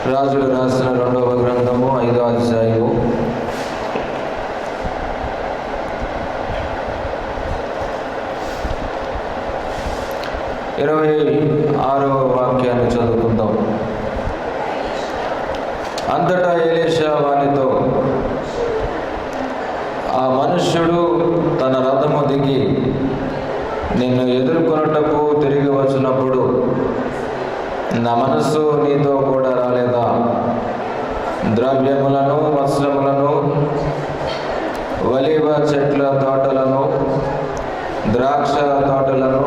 రాజులు రాసిన 2వ గ్రంథము 5వ అధ్యాయము 26వ వాక్యాన్ని చదువుకుందాం. అంతటా ఎలీషా వానితో, ఆ మనుష్యుడు తన రథము దిగి నిన్ను ఎదుర్కొనుటకు తిరిగి వచ్చినప్పుడు నా మనస్సు నీతో కూడా రాలేదా? ద్రవ్యములను, వస్త్రములను, ఒలీవ చెట్ల తోటలను, ద్రాక్ష తోటలను,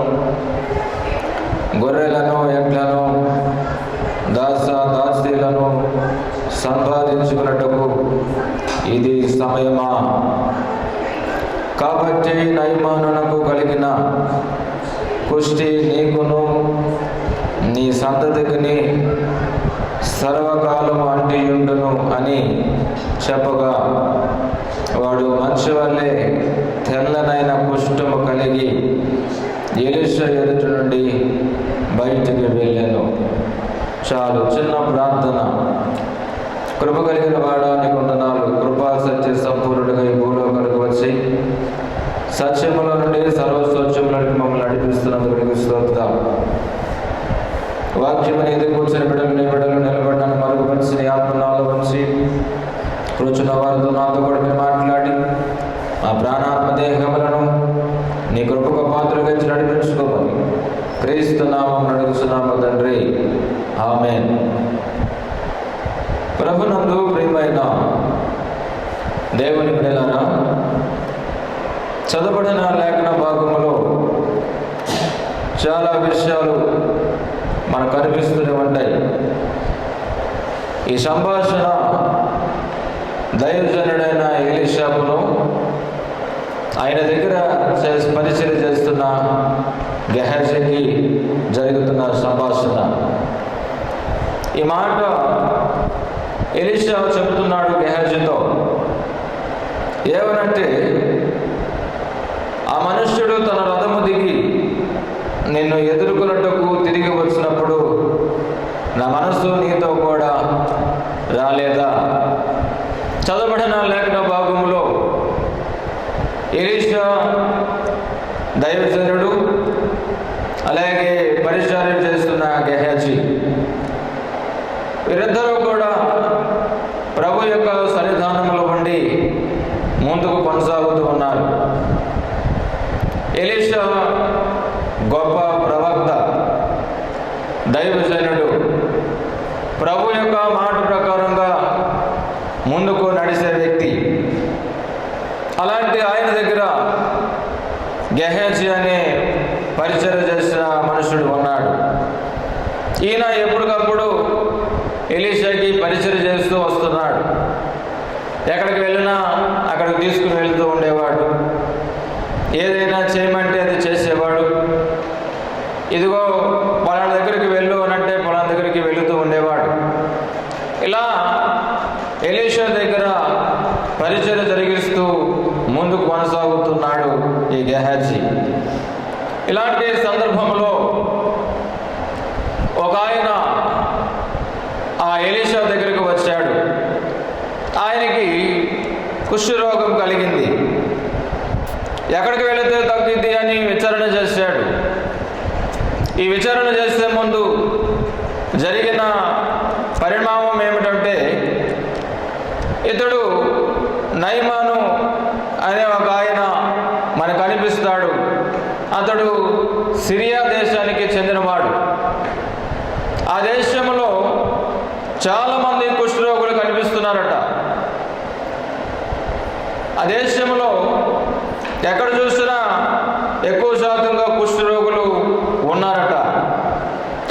గొర్రెలను, ఎడ్లను, దాసీలను సంపాదించుకున్నట్టుకు ఇది సమయమా? కాబట్టి నయమానునకు కలిగిన కుష్టి నీకును నీ సంతతికిని సర్వకాలము అంటియుండును అని చెప్పగా, వాడు మంచి వల్లే తెల్లనైన కుష్ఠము కలిగి ఎలీషా ఎదుటి నుండి బయటికి వెళ్ళాను. చాలు. చిన్న ప్రార్థన. కృప కలిగిన వాడా నీకు వందనాలు. కృపా సత్య సంపూర్ణుడిగా ఈ భూలోకానికి వచ్చి సత్యముల నుండి సర్వస్వచ్యములకి మమ్మల్ని నడిపిస్తున్నందుకు నీకు స్తోత్రాలు. వాక్యము నీది కూర్చొని బిడ్డలు నీ బిడ్డలు నిలబడినాను మరుగుపరిచి నీ ఆత్మ నాలో ఉంచి కూర్చున్న వారితో నాతో కూడా మీరు మాట్లాడి మా ప్రాణాత్మ దేహములను నీ కృపకు పాత్రగా నడిపించుకోమని క్రీస్తు నామం అడుగుచున్నాము తండ్రి. ఆమేన్. ప్రభునందు ప్రియమైన దేవుని బిడ్డలారా, చదవబడిన లేఖన భాగములో చాలా విషయాలు మనకు కనిపిస్తూనే ఉంటాయి. ఈ సంభాషణ దైవజనుడైన ఎలీషాకును ఆయన దగ్గర పరిచయం చేస్తున్న గెహజీకి జరుగుతున్న సంభాషణ. ఈ మాట ఎలీషా చెబుతున్నాడు గెహజీతో. ఏమనంటే, ఆ మనుష్యుడు తన రథము దిగి నిన్ను ఎదుర్కొన్నట్టుకు తిరిగి వచ్చినప్పుడు నా మనస్సు నీతో కూడా రాలేదా? చదవబడిన లేఖన భాగంలో ఎలీషా దైవజనుడు, అలాగే పరిచర్య చేస్తున్న గెహజీ, వీరిద్దరూ కూడా ప్రభు యొక్క సన్నిధానంలో ఉండి ముందుకు కొనసాగుతూ ఉన్నారు. ఎలీషా గొప్ప ప్రవక్త, దైవజనుడు, ప్రభు యొక్క మాట ప్రకారంగా ముందుకు నడిచే వ్యక్తి. అలాంటి ఆయన దగ్గర గెహజీ అనే పరిచర్య చేసిన మనుషుడు ఉన్నాడు. ఈయన ఎప్పటికప్పుడు ఎలీషాకి పరిచర్య చేస్తూ వస్తున్నాడు. ఎక్కడికి వెళ్ళినా అక్కడికి తీసుకుని వెళ్తూ ఉండేవాడు. ఏదైనా చేయమంటే అది చేసేవాడు. ఇదిగో పలానా దగ్గరికి వెళ్ళు అనంటే పలానా దగ్గరికి వెళుతూ ఉండేవాడు. ఇలా ఎలీషా దగ్గర పరిచర్య జరిగిస్తూ ముందుకు కొనసాగుతున్నాడు ఈ గెహజీ. ఇలాంటి సందర్భంలో ఒక ఆయన ఆ ఎలీషా దగ్గరికి వచ్చాడు. ఆయనకి కుష్ఠరోగం కలిగింది. ఎక్కడికి వెళితే తగ్గిద్ది అని విచారణ చేశాడు. ఈ విచారణ చేసే ముందు జరిగిన పరిణామం ఏమిటంటే, ఇతడు నయమాను అనే ఒక ఆయన మనకు కనిపిస్తాడు. అతడు సిరియా దేశానికి చెందినవాడు. ఆ దేశంలో చాలామంది కుష్ఠరోగులు కనిపిస్తున్నారట. ఆ దేశంలో ఎక్కడ చూసినా ఎక్కువ శాతంగా కుష్ఠరోగులు ఉన్నారట.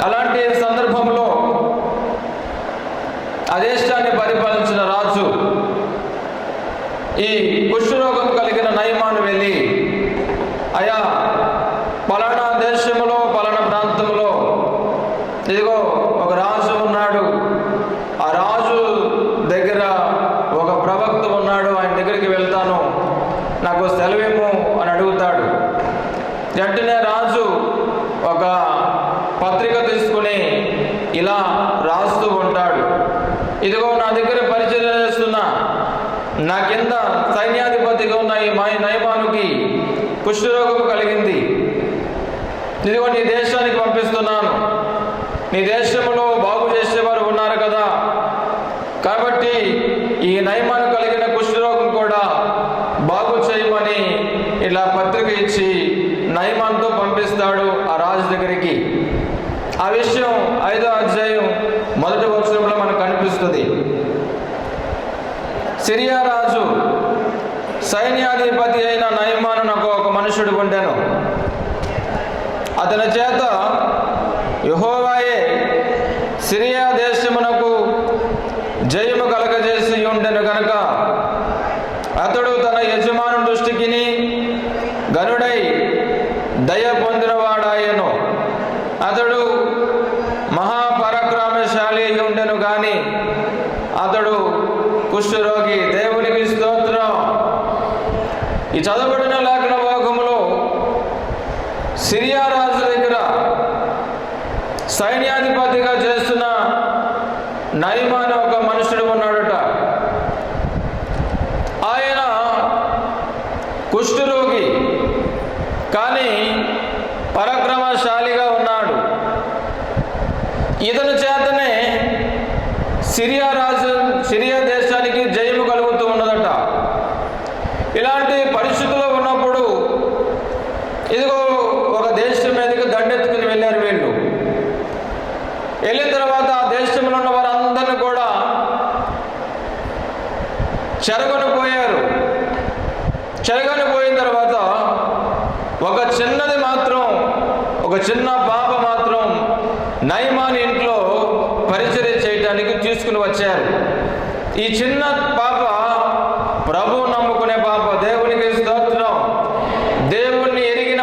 అలాంటి సందర్భంలో ఆ దేశాన్ని పరిపాలించిన రాజు ఈ కుష్ఠరోగం కలిగిన నయమాను వెళ్ళి, అయా, పలానా దేశంలో పలానా ప్రాంతంలో ఇదిగో ఒక రాజు ఉన్నాడు. ఆ రాజు దగ్గర ఒక ప్రవక్త ఉన్నాడు. ఆయన దగ్గరికి వెళ్తాను, నాకు సెలవేమో అని అడుగుతాడు. వెంటనే రాజు ఒక పత్రిక తీసుకుని ఇలా రాస్తూ ఉంటాడు. ఇదిగో నా దగ్గర పరిచర్య చేస్తున్నా, నా కింద సైన్యాధిపతిగా ఉన్న ఈ నయమానుకి కుష్ఠరోగం కలిగింది, ఇదిగో నీ దేశానికి పంపిస్తున్నాను, నీ దేశంలో బాగు చేసేవారు ఉన్నారు కదా, కాబట్టి ఈ నయమాను కలిగిన కుష్ఠరోగం కూడా బాగు చేయమని ఇలా పత్రిక ఇచ్చి నయమాన్తో పంపిస్తాడు ఆ రాజు దగ్గరికి. ఆ విషయం 5వ అధ్యాయం 1వ వచనంలో మనకు కనిపిస్తుంది. సిరియా రాజు సైన్యాధిపతి అయిన నయమాను నాకు ఒక మనుషుడు ఉండెను. అతని చేత యెహోవాయే సిరియా దేశమునకు జయము కలగజేసి ఉండెను కనుక అతడు తన యజమాను దృష్టికి గనుడై దయ పొందినవాడాయను. అతడు మహాపరాక్రమశాలి ఉండెను గాని అతడు కుష్ఠరోగి. దేవునికి స్తోత్రం. ఈ చదవబడిన లేఖన భాగములో సిరియా రాజు దగ్గర సైన్యాధిపతిగా చేస్తున్న నయమాను ఒక మనుషుడు ఉన్నాడట. ఆయన కుష్ఠరోగి కానీ పరాక్రమశాలిగా ఉన్నాడు. ఇతని చేతనే సిరియా దేశానికి జయము కలుగుతూ ఉన్నదట. ఇలాంటి పరిస్థితుల్లో ఉన్నప్పుడు ఇదిగో ఒక దేశం మీదకి దండెత్తుకుని వెళ్ళారు వీళ్ళు. వెళ్ళిన తర్వాత ఆ దేశంలో ఉన్న వారందరినీ కూడా చెరగొని పోయారు. చెరగొని పోయిన తర్వాత ఒక చిన్న పాప మాత్రం నయమాను ఇంట్లో పరిచర్య చేయడానికి తీసుకుని వచ్చారు. ఈ చిన్న పాప ప్రభువు నమ్ముకునే పాప. దేవునికి స్తోత్రం. దేవుణ్ణి ఎరిగిన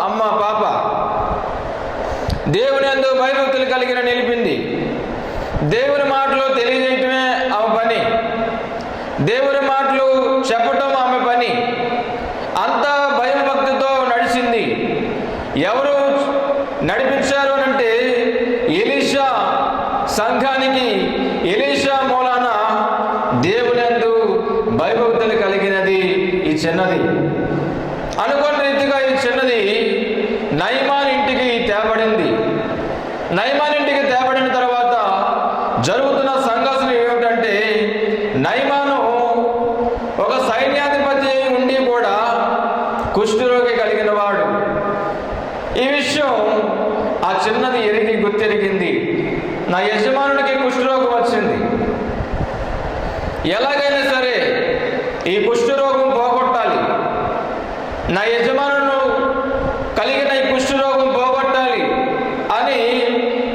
అమ్మ పాప. దేవుని యందు భయభక్తులు కలిగిన నిలిపింది. దేవుని మాటలు తెలియజేయటమే ఆమె పని. దేవుని మాటలు చెప్పటం ఆమె పని. అంత భయభక్తితో నడిచింది. ఎవరు నడిపించారు అంటే ఎలీషా సంఘానికి ఎలీషా మూలాన దేవుని యందు భయభక్తులు కలిగినది ఈ చిన్నది. అనుకున్న రీతిగా ఈ చిన్నది నయమాను ఇంటికి తేబడింది. నయమాను ఇంటికి తేబడిన తర్వాత జరుగుతున్న సంఘర్షణ ఏమిటంటే నయమాను ఒక సైన్యాధిపతి ఉండి కూడా కుష్ఠరోగి కలిగిన వాడు. ఈ విషయం ఆ చిన్నది గుర్తెరిగింది. నా యజమానుడికి కుష్ఠరోగం వచ్చింది, ఎలాగైనా సరే ఈ కుష్ఠరోగం పోగొట్టాలి, నా యజమానుడు కలిగిన ఈ కుష్ఠరోగం పోగొట్టాలి అని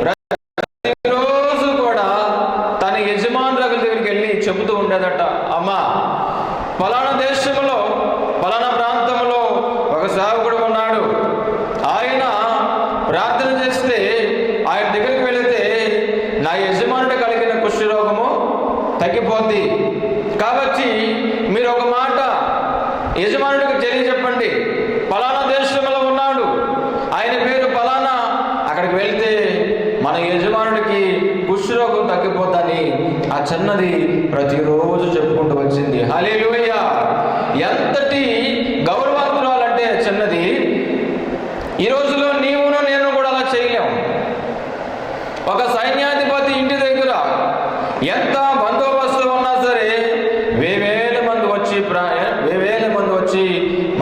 ప్రతిరోజు కూడా తన యజమానుల దగ్గరికి వెళ్ళి చెబుతూ ఉండేదట. అమ్మా, ఫలానా దేశంలో ఫలానా ప్రాంతంలో ఒక సేవకుడు ఉన్నాడు, ఆయన ప్రార్థన చేస్తే ఆయన దగ్గరికి వెళితే నా యజమానుడు కలిగిన కుష్ఠరోగము తగ్గిపోద్ది. కాబట్టి మీరు ఒక మాట యజమానుడికి తెలియజెప్పండి, ఫలానా దేశంలో ఉన్నాడు, ఆయన పేరు ఫలానా, అక్కడికి వెళ్తే మన యజమానుడికి కుష్ఠరోగం తగ్గిపోద్దని ఆ చిన్నది ప్రతిరోజు చెప్పుకుంటూ వచ్చింది. హల్లెలూయా! ఎంతటి గౌరవంతురాలంటే చిన్నది. ఈ రోజులో నీవును నేను కూడా అలా చేయలేం. ఒక సైన్యాధిపతి ఇంటి దగ్గర ఎంత బందోబస్తు ఉన్నా సరే వేవేల మంది వచ్చి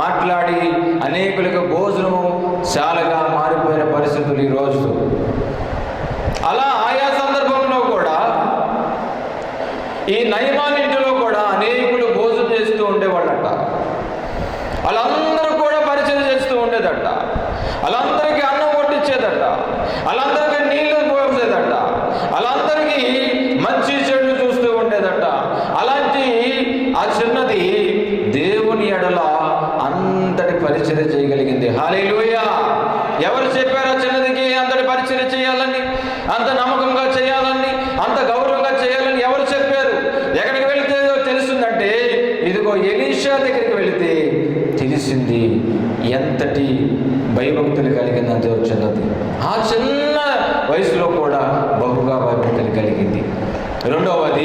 మాట్లాడి అనేకులకు భోజనము చాలాగా మారిపోయిన పరిస్థితులు ఈ రోజు. అలా ఆయా సందర్భంలో కూడా ఈ నయమాను ఇంటిలో కూడా అనేకులు భోజనం చేస్తూ ఉండేవాళ్ళట. వాళ్ళందరూ కూడా పరిచయం చేస్తూ ఉండేదట. వాళ్ళందరికీ అన్నం కొట్టించేదట, వాళ్ళందరికీ నీళ్లు పోసేదట, వాళ్ళందరికీ మంచి చెడు చూస్తూ ఉండేదట. అలాంటి ఆ చిన్నది దేవుని ఎడల అంతటి పరిచర్య చేయగలిగింది. హల్లెలూయా! ఎవరు చెప్పారు ఆ చిన్నదికి అంతటి పరిచర్య చేయాలని, అంత నమ్మకంగా చేయాలని, అంత గౌరవంగా చేయాలని ఎవరు చెప్పారు? ఎక్కడికి వెళితే తెలుస్తుందంటే ఇదిగో ఎలీషా దగ్గరికి వెళితే తెలిసింది ఎంతటి భయభక్తులు కలిగిందంటే చిన్నది. ఆ చిన్న వయసులో కూడా బహుగా భయభక్తులు కలిగింది. రెండవది,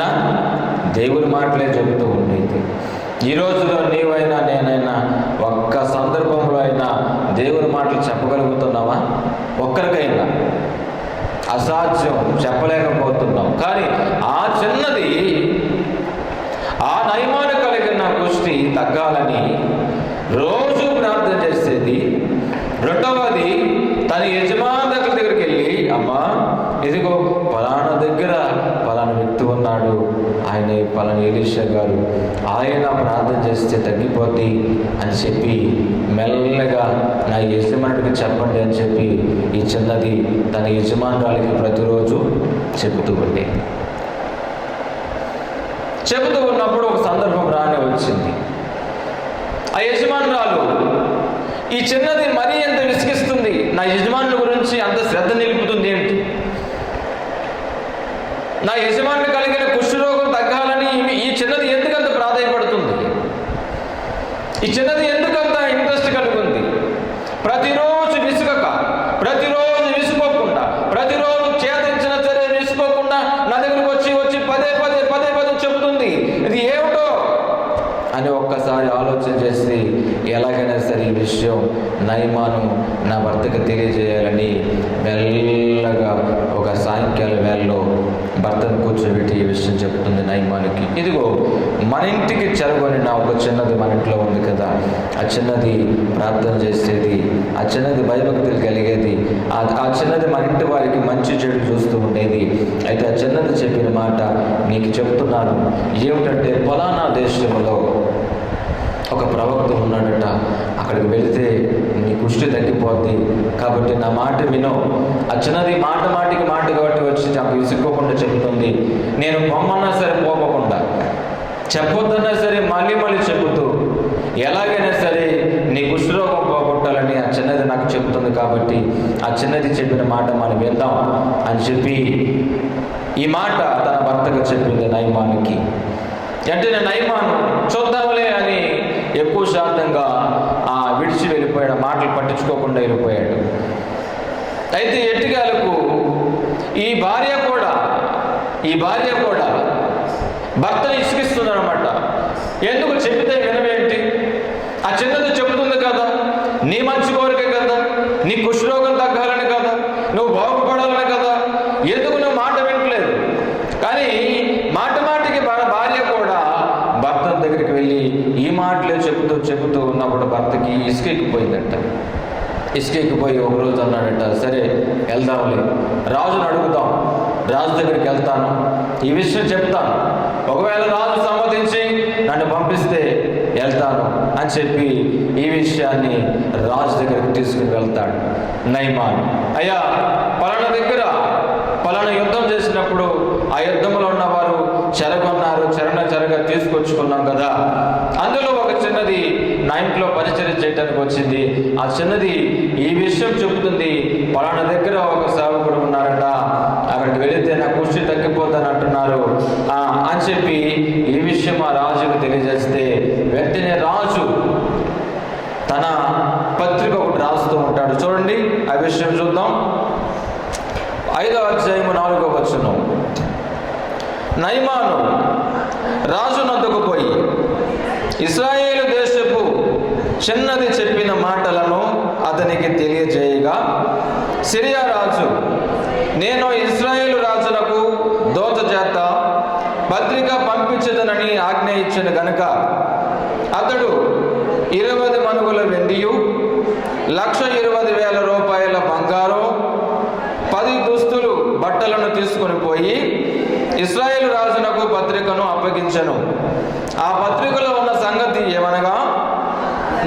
చెప్పినా దేవుని మాటలే చెబుతూ ఉండేది. ఈ రోజులో నీవైనా నేనైనా ఒక్క సందర్భంలో అయినా దేవుని మాటలు చెప్పగలుగుతున్నావా? ఒక్కరికైనా అసాధ్యం, చెప్పలేకపోతున్నాం. కానీ ఆ చిన్నది, ఆ నయమాను కలిగిన కుష్టి తగ్గాలని రోజు ప్రార్థన చేసేది. రెండవది, తన యజమాని దగ్గరికి వెళ్ళి, అమ్మా ఇదిగో పలానా దగ్గర పలానా వ్యక్తి ఉన్నాడు, ఆయన పలానా ఎలీషా గారు, ఆయన ప్రార్థన చేస్తే తగ్గిపోద్ది అని చెప్పి మెల్లగా నా యజమానుడికి చెప్పండి అని చెప్పి ఈ చిన్నది తన యజమానురాలికి ప్రతిరోజు చెబుతూ ఉండేది. చెబుతూ ఉన్నప్పుడు ఒక సందర్భం రానే వచ్చింది. ఆ యజమానురాలు, ఈ చిన్నది మరీ ఎంత విసిగిస్తుంది, నా యజమానుల గురించి అంత శ్రద్ధ నిలుపుతుంది ఏంటి, నా యజమాని కలిగిన కుష్ఠరోగం తగ్గాలని ఈ చిన్నది ఎందుకంత ప్రాధాయపడుతుంది, ఈ చిన్నది ఎందుకంత ఇంట్రెస్ట్ కలిగి ఉంది, ప్రతిరోజు విసుగక, ప్రతిరోజు విసుకోకుండా, ప్రతిరోజు చేతించిన సరే విసుకోకుండా నా దగ్గరకు వచ్చి పదే పదే పదే పదే చెబుతుంది, ఇది ఏమిటో అని ఒక్కసారి ఆలోచన చేసి ఎలాగైనా సరే ఈ విషయం నయమాను నా భర్తకు తెలియజేయాలని మెల్లగా ఒక సాయంకాల వేళలో భర్తను కూర్చోబెట్టి ఈ విషయం చెప్తుంది నయమానికి. ఇదిగో మన ఇంటికి చెరగొని నా ఒక చిన్నది మన ఇంట్లో ఉంది కదా, ఆ చిన్నది ప్రార్థన చేసేది, ఆ చిన్నది భయభక్తులు కలిగేది, ఆ చిన్నది మన ఇంటి వారికి మంచి చెడు చూస్తూ ఉండేది. అయితే ఆ చిన్నది చెప్పిన మాట నీకు చెప్తున్నాను, ఏమిటంటే ఫలానా దేశంలో ఒక ప్రవక్త ఉన్నాడట, అక్కడికి వెళితే నీ కుష్టి తగ్గిపోద్ది, కాబట్టి నా మాట వినో. ఆ చిన్నది మాట కాబట్టి వచ్చి నాకు విసుక్కోకుండా చెబుతుంది. నేను పొమ్మన్నా సరే పోకుండా, చెప్పొద్దన్నా సరే మళ్ళీ చెబుతూ ఎలాగైనా సరే నీ కుష్ఠరోగం పోగొట్టాలని ఆ చిన్నది నాకు చెబుతుంది. కాబట్టి ఆ చిన్నది చెప్పిన మాట మనం విందాం అని చెప్పి ఈ మాట తన భర్తకు చెప్పింది నయమానికి. వెంటనే నయమాను చూద్దాంలే అని ఎక్కువ శాతంగా విడిచి వెళ్ళిపోయాడు, మాటలు పట్టించుకోకుండా వెళ్ళిపోయాడు. అయితే ఎట్టిగాలకు ఈ భార్య కూడా భర్తను ఇసుకిస్తుందన్నమాట. ఎందుకు చెప్పితే వినవేంటి, ఆ చిన్నది చెబుతుంది కదా, నీ మంచి కోరికే కదా, నీ కుష్ఠరోగం తగ్గాలని కదా, నువ్వు బాగుపడాలని కదా, ఎందుకు నువ్వు మాట వినట్లేదు? కానీ మాటికి భార్య కూడా భర్త దగ్గరికి వెళ్ళి ఈ మాటలే చెబుతూ ఉన్నప్పుడు భర్తకి ఇసుకెక్కిపోయిందట. ఇసుకెక్కిపోయి ఒకరోజు అన్నాడట, సరే వెళ్దాంలే, రాజును అడుగుదాం, రాజు దగ్గరికి వెళ్తాను, ఈ విషయం చెప్తాను, ఒకవేళ రాజు సమ్మతించి నన్ను పంపిస్తే వెళ్తాను అని చెప్పి ఈ విషయాన్ని రాజు దగ్గరికి తీసుకుని వెళ్తాడు నయమాన్. అయ్యా పలానా దగ్గర పలానా యుద్ధం చేసినప్పుడు ఆ యుద్ధంలో ఉన్నవారు చెరగొన్నారు, చెరగా తీసుకొచ్చుకున్నాం కదా, అందులో ఒక చిన్నది నా ఇంట్లో పరిచర్య చేయడానికి వచ్చింది. ఆ చిన్నది ఈ విషయం చెబుతుంది, పలానా దగ్గర ఒక సేవకుడు ఉన్నారట, అక్కడికి వెళితే నా కుష్టి తగ్గిపోతాను అంటున్నారు అని చెప్పి ఈ విషయం ఆ రాజుకు తెలియజేస్తే వెంటనే రాజు తన పత్రిక ఒకటి రాస్తూ ఉంటాడు. చూడండి, ఆ విషయం చూద్దాం. 5వ అధ్యాయము 4వ వచనం. నయమాను రాజు నొద్దకు పోయి ఇశ్రాయేలు దేశపు చిన్నది చెప్పిన మాటలను అతనికి తెలియజేయగా, సిరియా రాజు, నేను ఇశ్రాయేలు రాజులకు దోత చేత పత్రిక పంపించదనని ఆజ్ఞ ఇచ్చిన గనుక అతడు 20 మనుగుల వెండియు 1,20,000 రూపాయల బంగారు 10 దుస్తులు బట్టలను తీసుకుని పోయి ఇశ్రాయేలు రాజునకు పత్రికను అప్పగించెను. ఆ పత్రికలో ఉన్న సంగతి ఏమనగా,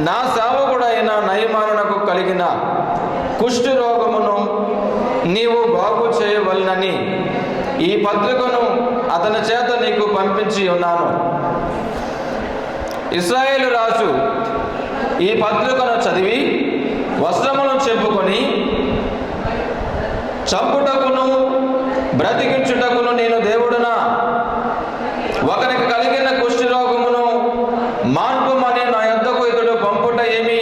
నా సేవకుడైన నయమానునకు కలిగిన కుష్ఠు రోగమును నీవు బాగు చేయవలనని ఈ పత్రికను అతని చేత నీకు పంపించి ఉన్నాను. ఇశ్రాయేలు రాజు ఈ పత్రికను చదివి వస్త్రమును చెప్పుకొని, చంపుటకును బ్రతికించుటకును నేను దేవుడునా, ఒకరికి కలిగిన కుష్ఠరోగమును మాన్పుమని నా యొద్దకు ఇతడు పంపుట ఏమి,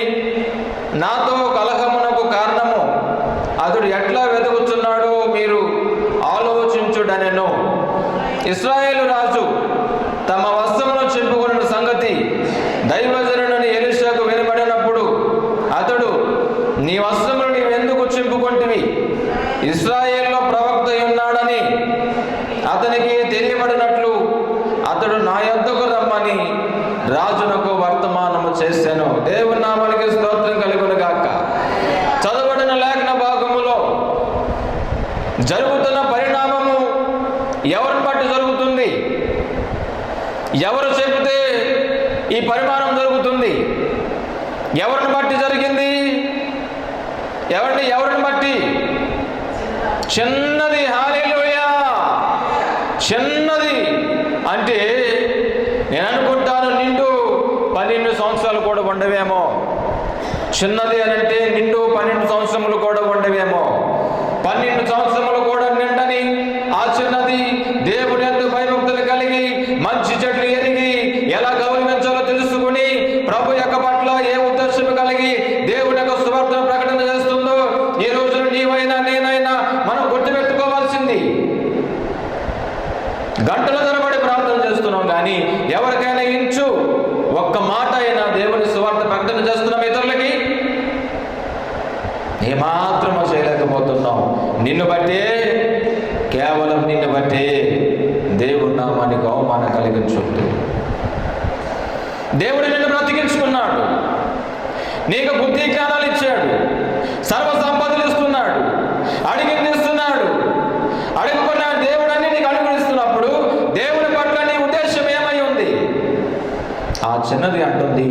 నాతో కలహమునకు కారణము అతడు ఎట్లా వెతుకుతున్నాడో మీరు ఆలోచించుడనెను. ఇశ్రాయేలు రాజు దైవజనుడని ఎలీషాకు వినబడినప్పుడు అతడు, నీ వస్త్రములు నీవెందుకు చింపుకొంటివి? ఇశ్రాయేలులో ప్రవక్త ఉన్నాడని అతనికి తెలియబడినట్లు అతడు నా యొద్దకు రమ్మని రాజునకు వర్తమానము చేశాను. దేవుని నామానికి స్తోత్రం కలుగును గాక. చదవబడిన లేఖన భాగములో జరుగుతున్న పరిణామము ఎవరిని బట్టి జరుగుతుంది? ఎవరు చెబితే ఈ పరిమాణం జరుగుతుంది? ఎవరిని బట్టి జరిగింది? ఎవరిని బట్టి? చిన్నది. హల్లెలూయా. చిన్నది అంటే నేను అనుకుంటాను నిండు 12 సంవత్సరాలు కూడా ఉండవేమో. చిన్నది అని అంటే నిండు 12 సంవత్సరములు కూడా ఉండవేమో. 12 సంవత్సరములు కూడా నిండని ఆ చిన్నది దేవుని యందు భయభక్తులు కలిగి మంచి చెట్లు ఎరిగి ఎలా గౌరవించాలో తెలుసుకుని ప్రభు యొక్క పట్ల ఏ ఉద్దేశం కలిగి దేవుని యొక్క సువార్తను ప్రకటన చేస్తుందో ఈ రోజున నీవైనా నేనైనా మనం గుర్తుపెట్టుకోవాల్సింది. గంటల తరబడి ప్రార్థన చేస్తున్నాం కానీ ఎవరికైనా ఇంచు ఒక్క మాట అయినా దేవుని సువార్త ప్రకటన చేస్తున్నాం ఇతరులకి ఏమాత్రమో చేయలేకపోతున్నాం. నిన్ను బట్టే, కేవలం నిన్ను బట్టే దేవుడి నామానికి అవమానం కలిగించొద్దు. దేవుడు నిన్ను బ్రతికించుకున్నాడు, నీకు బుద్ధి జ్ఞానాలు ఇచ్చాడు, సర్వ సంపదలు ఇస్తున్నాడు, అడిగింది ఇస్తున్నాడు. అడుగుకున్న దేవుడు అన్ని నీకు అనుగ్రహిస్తున్నప్పుడు దేవుని పట్ల నీ ఉద్దేశం ఏమై ఉంది? ఆ చిన్నది అంటుంది,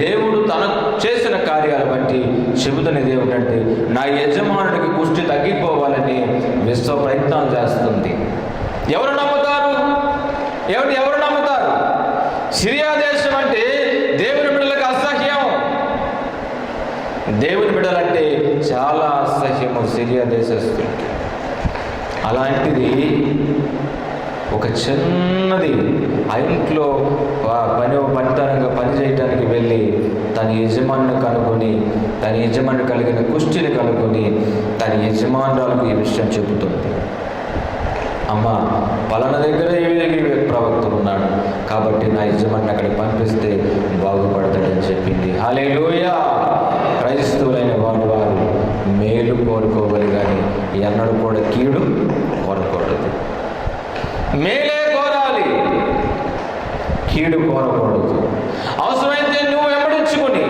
దేవుడు తన చేసిన కార్యాలు బట్టి చెబుతున్న దేవుడు అంటే నా యజమానుడికి కుష్టి తగ్గిపోవాలని విశ్వ ప్రయత్నాలు చేస్తుంది. ఎవరు నమ్ముతారు? ఎవరు నమ్ముతారు? సిరియా దేశం అంటే దేవుని బిడ్డలకు అసహ్యం. దేవుని బిడ్డలంటే చాలా అసహ్యము సిరియా దేశస్తులకి. అలాంటిది ఒక చిన్నది ఆ ఇంట్లో పనితనంగా పని చేయడానికి వెళ్ళి తన యజమానిని కనుగొని తన యజమాని కలిగిన కుష్టిని కనుగొని తన యజమానురాలకు ఈ విషయం చెబుతుంది. అమ్మ, పలానా దగ్గర ప్రవక్తుడు ఉన్నాడు కాబట్టి నా యజమాని అక్కడికి పంపిస్తే బాగుపడతాడని చెప్పింది. హల్లెలూయా. క్రైస్తవులైన వారు మేలు కోరుకోవాలి కానీ ఎన్నడూ కూడా కీడు కోరకూడదు. మేలే కోరాలి, కీడు కోరకూడదు. అవసరమైతే నువ్వు వెంబడించుకుని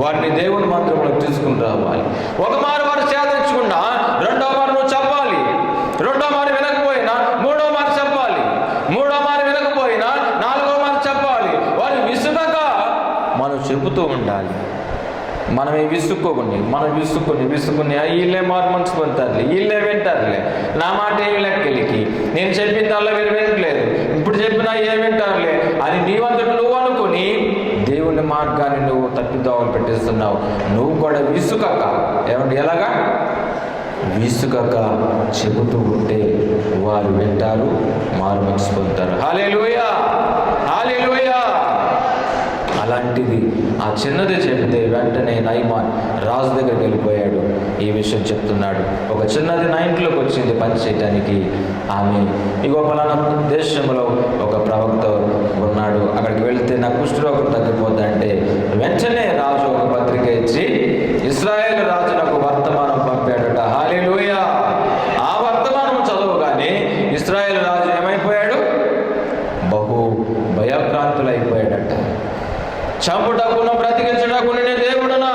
వారిని దేవుని మందిరంలో తీసుకుని రావాలి. ఒక మారు వారు చేదరించుకున్నా రెండో మారు నువ్వు చెప్పాలి. రెండో మారు వినకపోయినా మూడో మారు చెప్పాలి. మూడో మారు వినకపోయినా నాలుగో మారు చెప్పాలి. వారు విసుగగా మనం చెబుతూ ఉండాలి. మనం విసుక్కుని వీళ్ళే మారు మనసు పొందుతారులే, వీళ్ళే వింటారులే, నా మాట ఏమి లెక్కలికి, నేను చెప్పిన అలా వీరు వినట్లేదు, ఇప్పుడు చెప్పినా ఏం వింటారులే అని నీవంతటి నువ్వు అనుకుని దేవుని మార్గాన్ని నువ్వు తప్పిదోవలు పెట్టిస్తున్నావు. నువ్వు కూడా విసుకక ఎలాగా విసుకక చెబుతూ ఉంటే వారు వింటారు, మారు మనసు పొందుతారు. హల్లెలూయా, హల్లెలూయా. అలాంటిది ఆ చిన్నది చెబితే వెంటనే నయమాన్ రాజు దగ్గరికి వెళ్ళిపోయాడు. ఈ విషయం చెప్తున్నాడు. ఒక చిన్నది నా ఇంట్లోకి వచ్చింది పని చేయడానికి. ఆమె ఇగో పలానా దేశంలో ఒక ప్రవక్త ఉన్నాడు, అక్కడికి వెళితే నా కుష్ఠరోగం తగ్గిపోద్దంటే వెంటనే రాజు ఒక పత్రిక ఇచ్చి ఇశ్రాయేలు రాజునకు వర్తమానం పంపాడట. హల్లెలూయా. ఆ వర్తమానం చదవగానే ఇశ్రాయేలు రాజు ఏమైపోయాడు? బహు భయభ్రాంతులైపోయాడట. చంపుటకును బ్రతికించటకును నేను దేవుడునా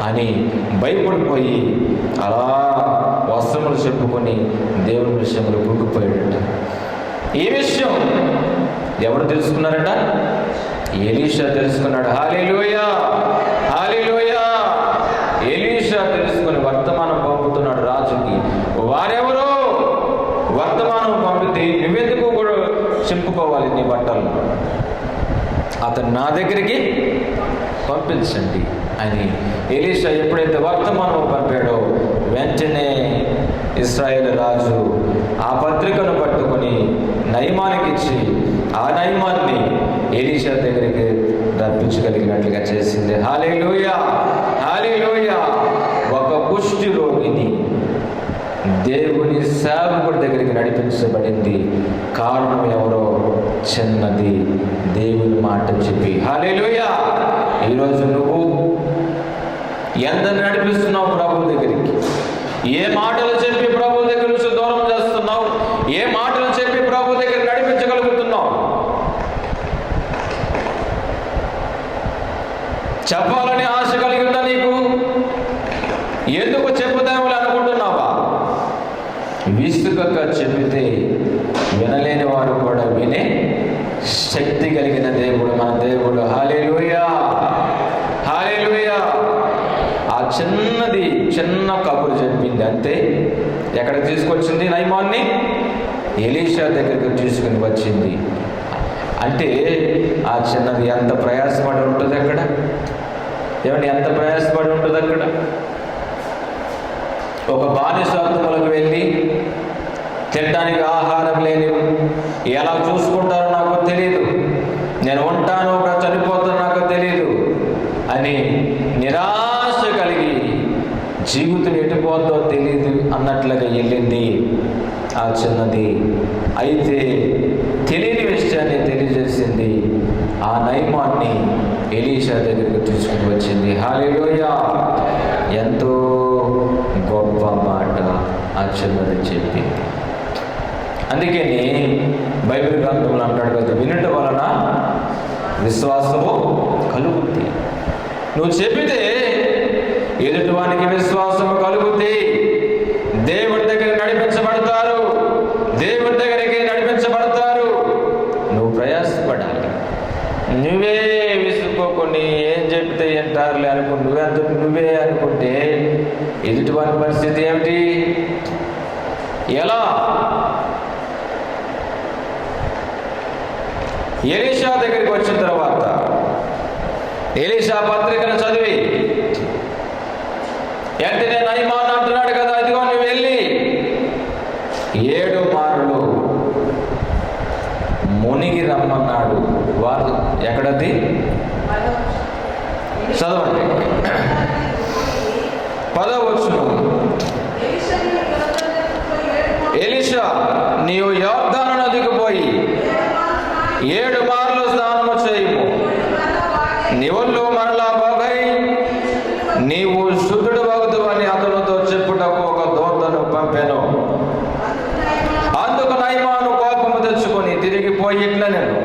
అని భయపడిపోయి అలా వస్త్రములు చెప్పుకొని దేవుని విషయంలో కృంగిపోయాడట. ఈ విషయం ఎవరు తెలుసుకున్నారట? ఎలీషా తెలుసుకున్నాడు. హల్లెలూయా, హల్లెలూయా. ఎలీషా తెలుసుకుని వర్తమానం పంపుతున్నాడు రాజుకి. వారెవరో వర్తమానం పంపితే నువ్వెందుకు కూడా చింపుకోవాలి నీ బట్టలు, అతను నా దగ్గరికి పంపించండి అని ఎలీషా ఎప్పుడైతే వర్తమానం పంపాడో వెంటనే ఇశ్రాయేలు రాజు ఆ పత్రికను పట్టుకొని నయమానికి ఇచ్చి ఆ నయమాన్ని ఎలీషా దగ్గరికి రప్పించగలిగినట్లుగా చేసింది. హల్లెలూయా, హల్లెలూయా. ఒక కుష్టి రోగిని దేవుని సేవకుడి దగ్గరికి నడిపించబడింది. కారణం ఎవరో చిన్నది దేవుని మాట చెప్పి. హల్లెలూయా. ఈరోజు నువ్వు ఎంత నడిపిస్తున్నావు ప్రభు దగ్గరికి? ఏ మాటలు చెప్పి ప్రభు దగ్గర నుంచి దూరం చేస్తున్నావు? ఏ మాటలు చెప్పి ప్రభు దగ్గర నడిపించగలుగుతున్నావు? చెప్పాలని ఆశ కలిగి ఉందా నీకు? ఎందుకు చెప్పుదామని అనుకుంటున్నావా? విసుగక చెబితే వినలేని వారు కూడా వినే శక్తి కలిగిన దేవుడు మన దేవుడు. హల్లెలూయా, హల్లెలూయా. ఆ చిన్న కబురు చెప్పింది అంతే. ఎక్కడ తీసుకొచ్చింది? నయమాన్ని ఎలీషా దగ్గరికి తీసుకుని వచ్చింది. అంటే ఆ చిన్నది ఎంత ప్రయాసపడి ఉంటుంది అక్కడ? ఏమంటే ఎంత ప్రయాసపడి ఉంటుంది అక్కడ? ఒక బానిసత్వములకు వెళ్ళి తినడానికి ఆహారం లేని ఎలా చూసుకుంటారో నాకు తెలియదు, నేను ఉంటానో చనిపోతానో నాకు తెలియదు అని నిరాశ కలిగి జీవితం ఎటుపోతుందో తెలియదు అన్నట్లుగా వెళ్ళింది ఆ చిన్నది. అయితే తెలియని విషయాన్ని తెలియజేసింది. ఆ నయమాన్ని ఎలీషా దగ్గరికి తీసుకుని వచ్చింది. హల్లెలూయా. ఎంతో గొప్ప మాట ఆ చిన్నది చెప్పింది. అందుకని బైబిల్ గ్రంథంలో అంటాడు కదా, వినుట వలన విశ్వాసము కలుగుతుంది. నువ్వు చెప్పితే ఎదుటివానికి విశ్వాసము కలుగుతుంది. దేవుడి దగ్గర నడిపించబడతారు, దేవుడి దగ్గరికి నడిపించబడతారు. నువ్వు ప్రయాసపడాలి. నువ్వే విసుక్కోకుండా ఏం చెప్తే ఏంటారులే అనుకుంటు నువ్వే అనుకుంటే ఎదుటివారి పరిస్థితి ఏమిటి? ఎలా? ఎలీషా దగ్గరికి వచ్చిన తర్వాత ఎలీషా పత్రికను చదివి వెంటనే నయమాన్ అంటున్నాడు కదా, ఇదిగో నువ్వు వెళ్ళి 7 మారులు మునిగి రమ్మన్నాడు. వారు ఎక్కడది చదవండి. 10వ వచనం. ఎలీషా, నీవు యొర్దాను నదికి పోయి 7 మార్లు స్నానము చేయము, నీవుళ్ళు మరలా బాగై నీవు శుద్ధుడు వగుదువు అని అతనితో చెప్పుటకు ఒక దూతను పంపెను. అందుకు నయమాను కోపము తెచ్చుకొని తిరిగిపోయి ఇట్లనెను,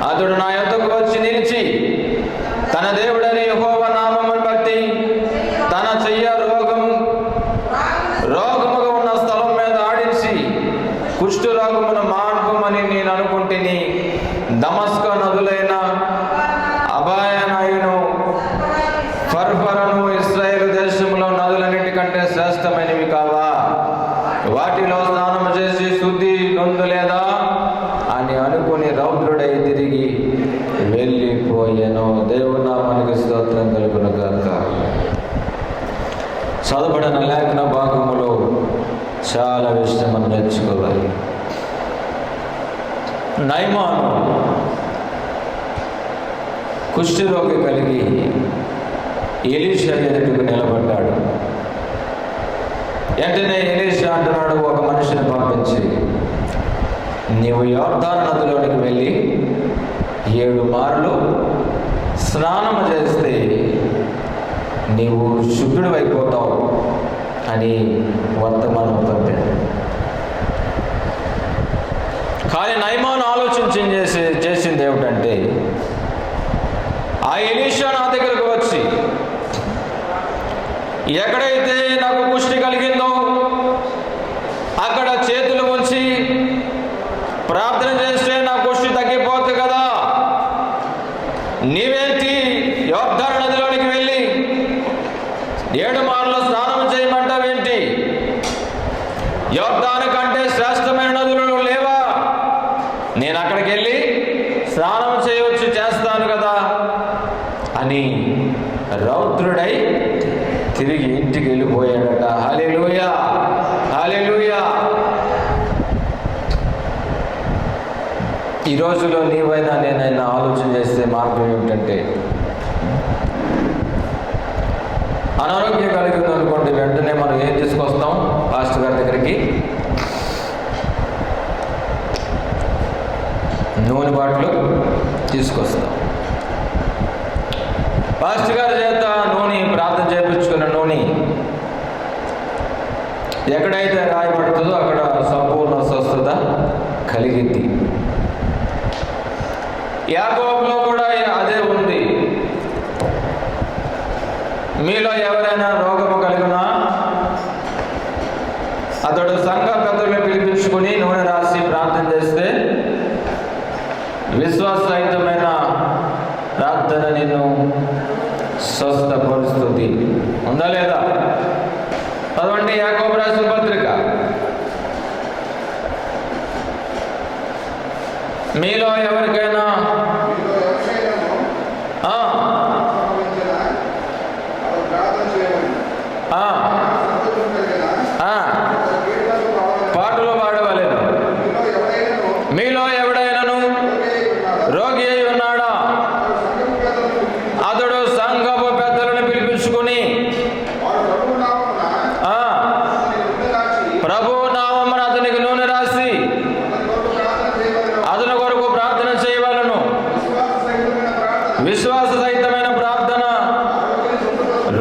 అతడు నా యొద్దకు వచ్చి నిలిచి తన దేవుడని యెహోవా నామమును బట్టి తన చెయ్య రోగముగా ఉన్న స్థలం మీద ఆడించి కుష్టు రోగమును మాన్పమని నేను అనుకుంటుని, దమస్క నదులైన అబాయనయును ఫర్ఫరను ఇశ్రాయేలు దేశంలో నదులన్నిటికంటే శ్రేష్టమైనవి కావా? వాటిలో స్నానం చేసి శుద్ధి నొందులేదా అని అనుకుని రౌద్రుడై తిరిగి వెళ్ళిపోయాను. దేవుని నామానికి స్తోత్రం కలుగును గాక. చదవబడిన లేఖన భాగములో చాలా విషయం మనం నేర్చుకోవాలి. నయమాను కుష్ఠరోగి కలిగి ఎలీషా ఎదుటకు నిలబడ్డాడు. వెంటనే ఎలీషా అంటున్నాడు, ఒక మనిషిని పంపించి నీవు యొర్దాను నదిలోనికి వెళ్ళి 7 మార్లు స్నానం చేస్తే నీవు శుద్ధుడు అయిపోతావు అని వర్తమానం పంపాడు. కానీ నయమాను చేసింది ఏమిటంటే, ఆ ఎలీషా నా దగ్గరకు వచ్చి ఎక్కడైతే నాకు కుష్టి కలిగిందో అక్కడ చేతులు ఉంచి ప్రార్థన చేస్తే నా కుష్టి తగ్గిపోతుంది కదా, నీవేంటి యొర్దాను నదిలోనికి వెళ్ళి 7 మార్లు స్నానం చేయమంటావేంటి? యొర్దాను కంటే శ్రేష్టమైన నదులు లేవా? నేను అక్కడికి వెళ్ళి స్నానం చేయవచ్చు, చేస్తాను కదా అని రౌద్రుడై తిరిగి ఇంటికి వెళ్ళిపోయాడట. హల్లెలూయా, హల్లెలూయా. ఈ రోజులో నీవైనా నేనైనా ఆలోచన చేస్తే మార్గం ఏమిటంటే, అనారోగ్యం కలిగింది అనుకోండి, వెంటనే మనం ఏం తీసుకొస్తాం? పాస్టర్ గారి దగ్గరికి నూనె బాటిల్ తీసుకొస్తాం. పాస్టర్ గారి చేత నూనె ప్రార్థన చేయించుకున్న నూనె ఎక్కడైతే రాయబడుతుందో అక్కడ సంపూర్ణ స్వస్థత కలిగింది. యాకోబులో కూడా అదే ఉంది. మీలో ఎవరైనా రోగము కలిగినా అతడు సంఘ పెద్దలను పిలిపించుకుని నూనె రాసి ప్రార్థన చేస్తే విశ్వాసరహితమైన ప్రార్థన నిన్ను స్వస్థపరుస్తుంది. ఉందా లేదా? అటువంటి యాకోబు రాసిన పత్రిక. మీలో ఎవరికైనా పాటలు పాడవలేదు. మీలో ఎవడైనాను రోగి అయి ఉన్నాడా అతడు సంఘపు పెద్దలను పిలిపించుకుని ప్రభు నామమున అతనికి నూనె రాసి అతని కొరకు ప్రార్థన చేయవలెను. విశ్వాస సహితమైన ప్రార్థన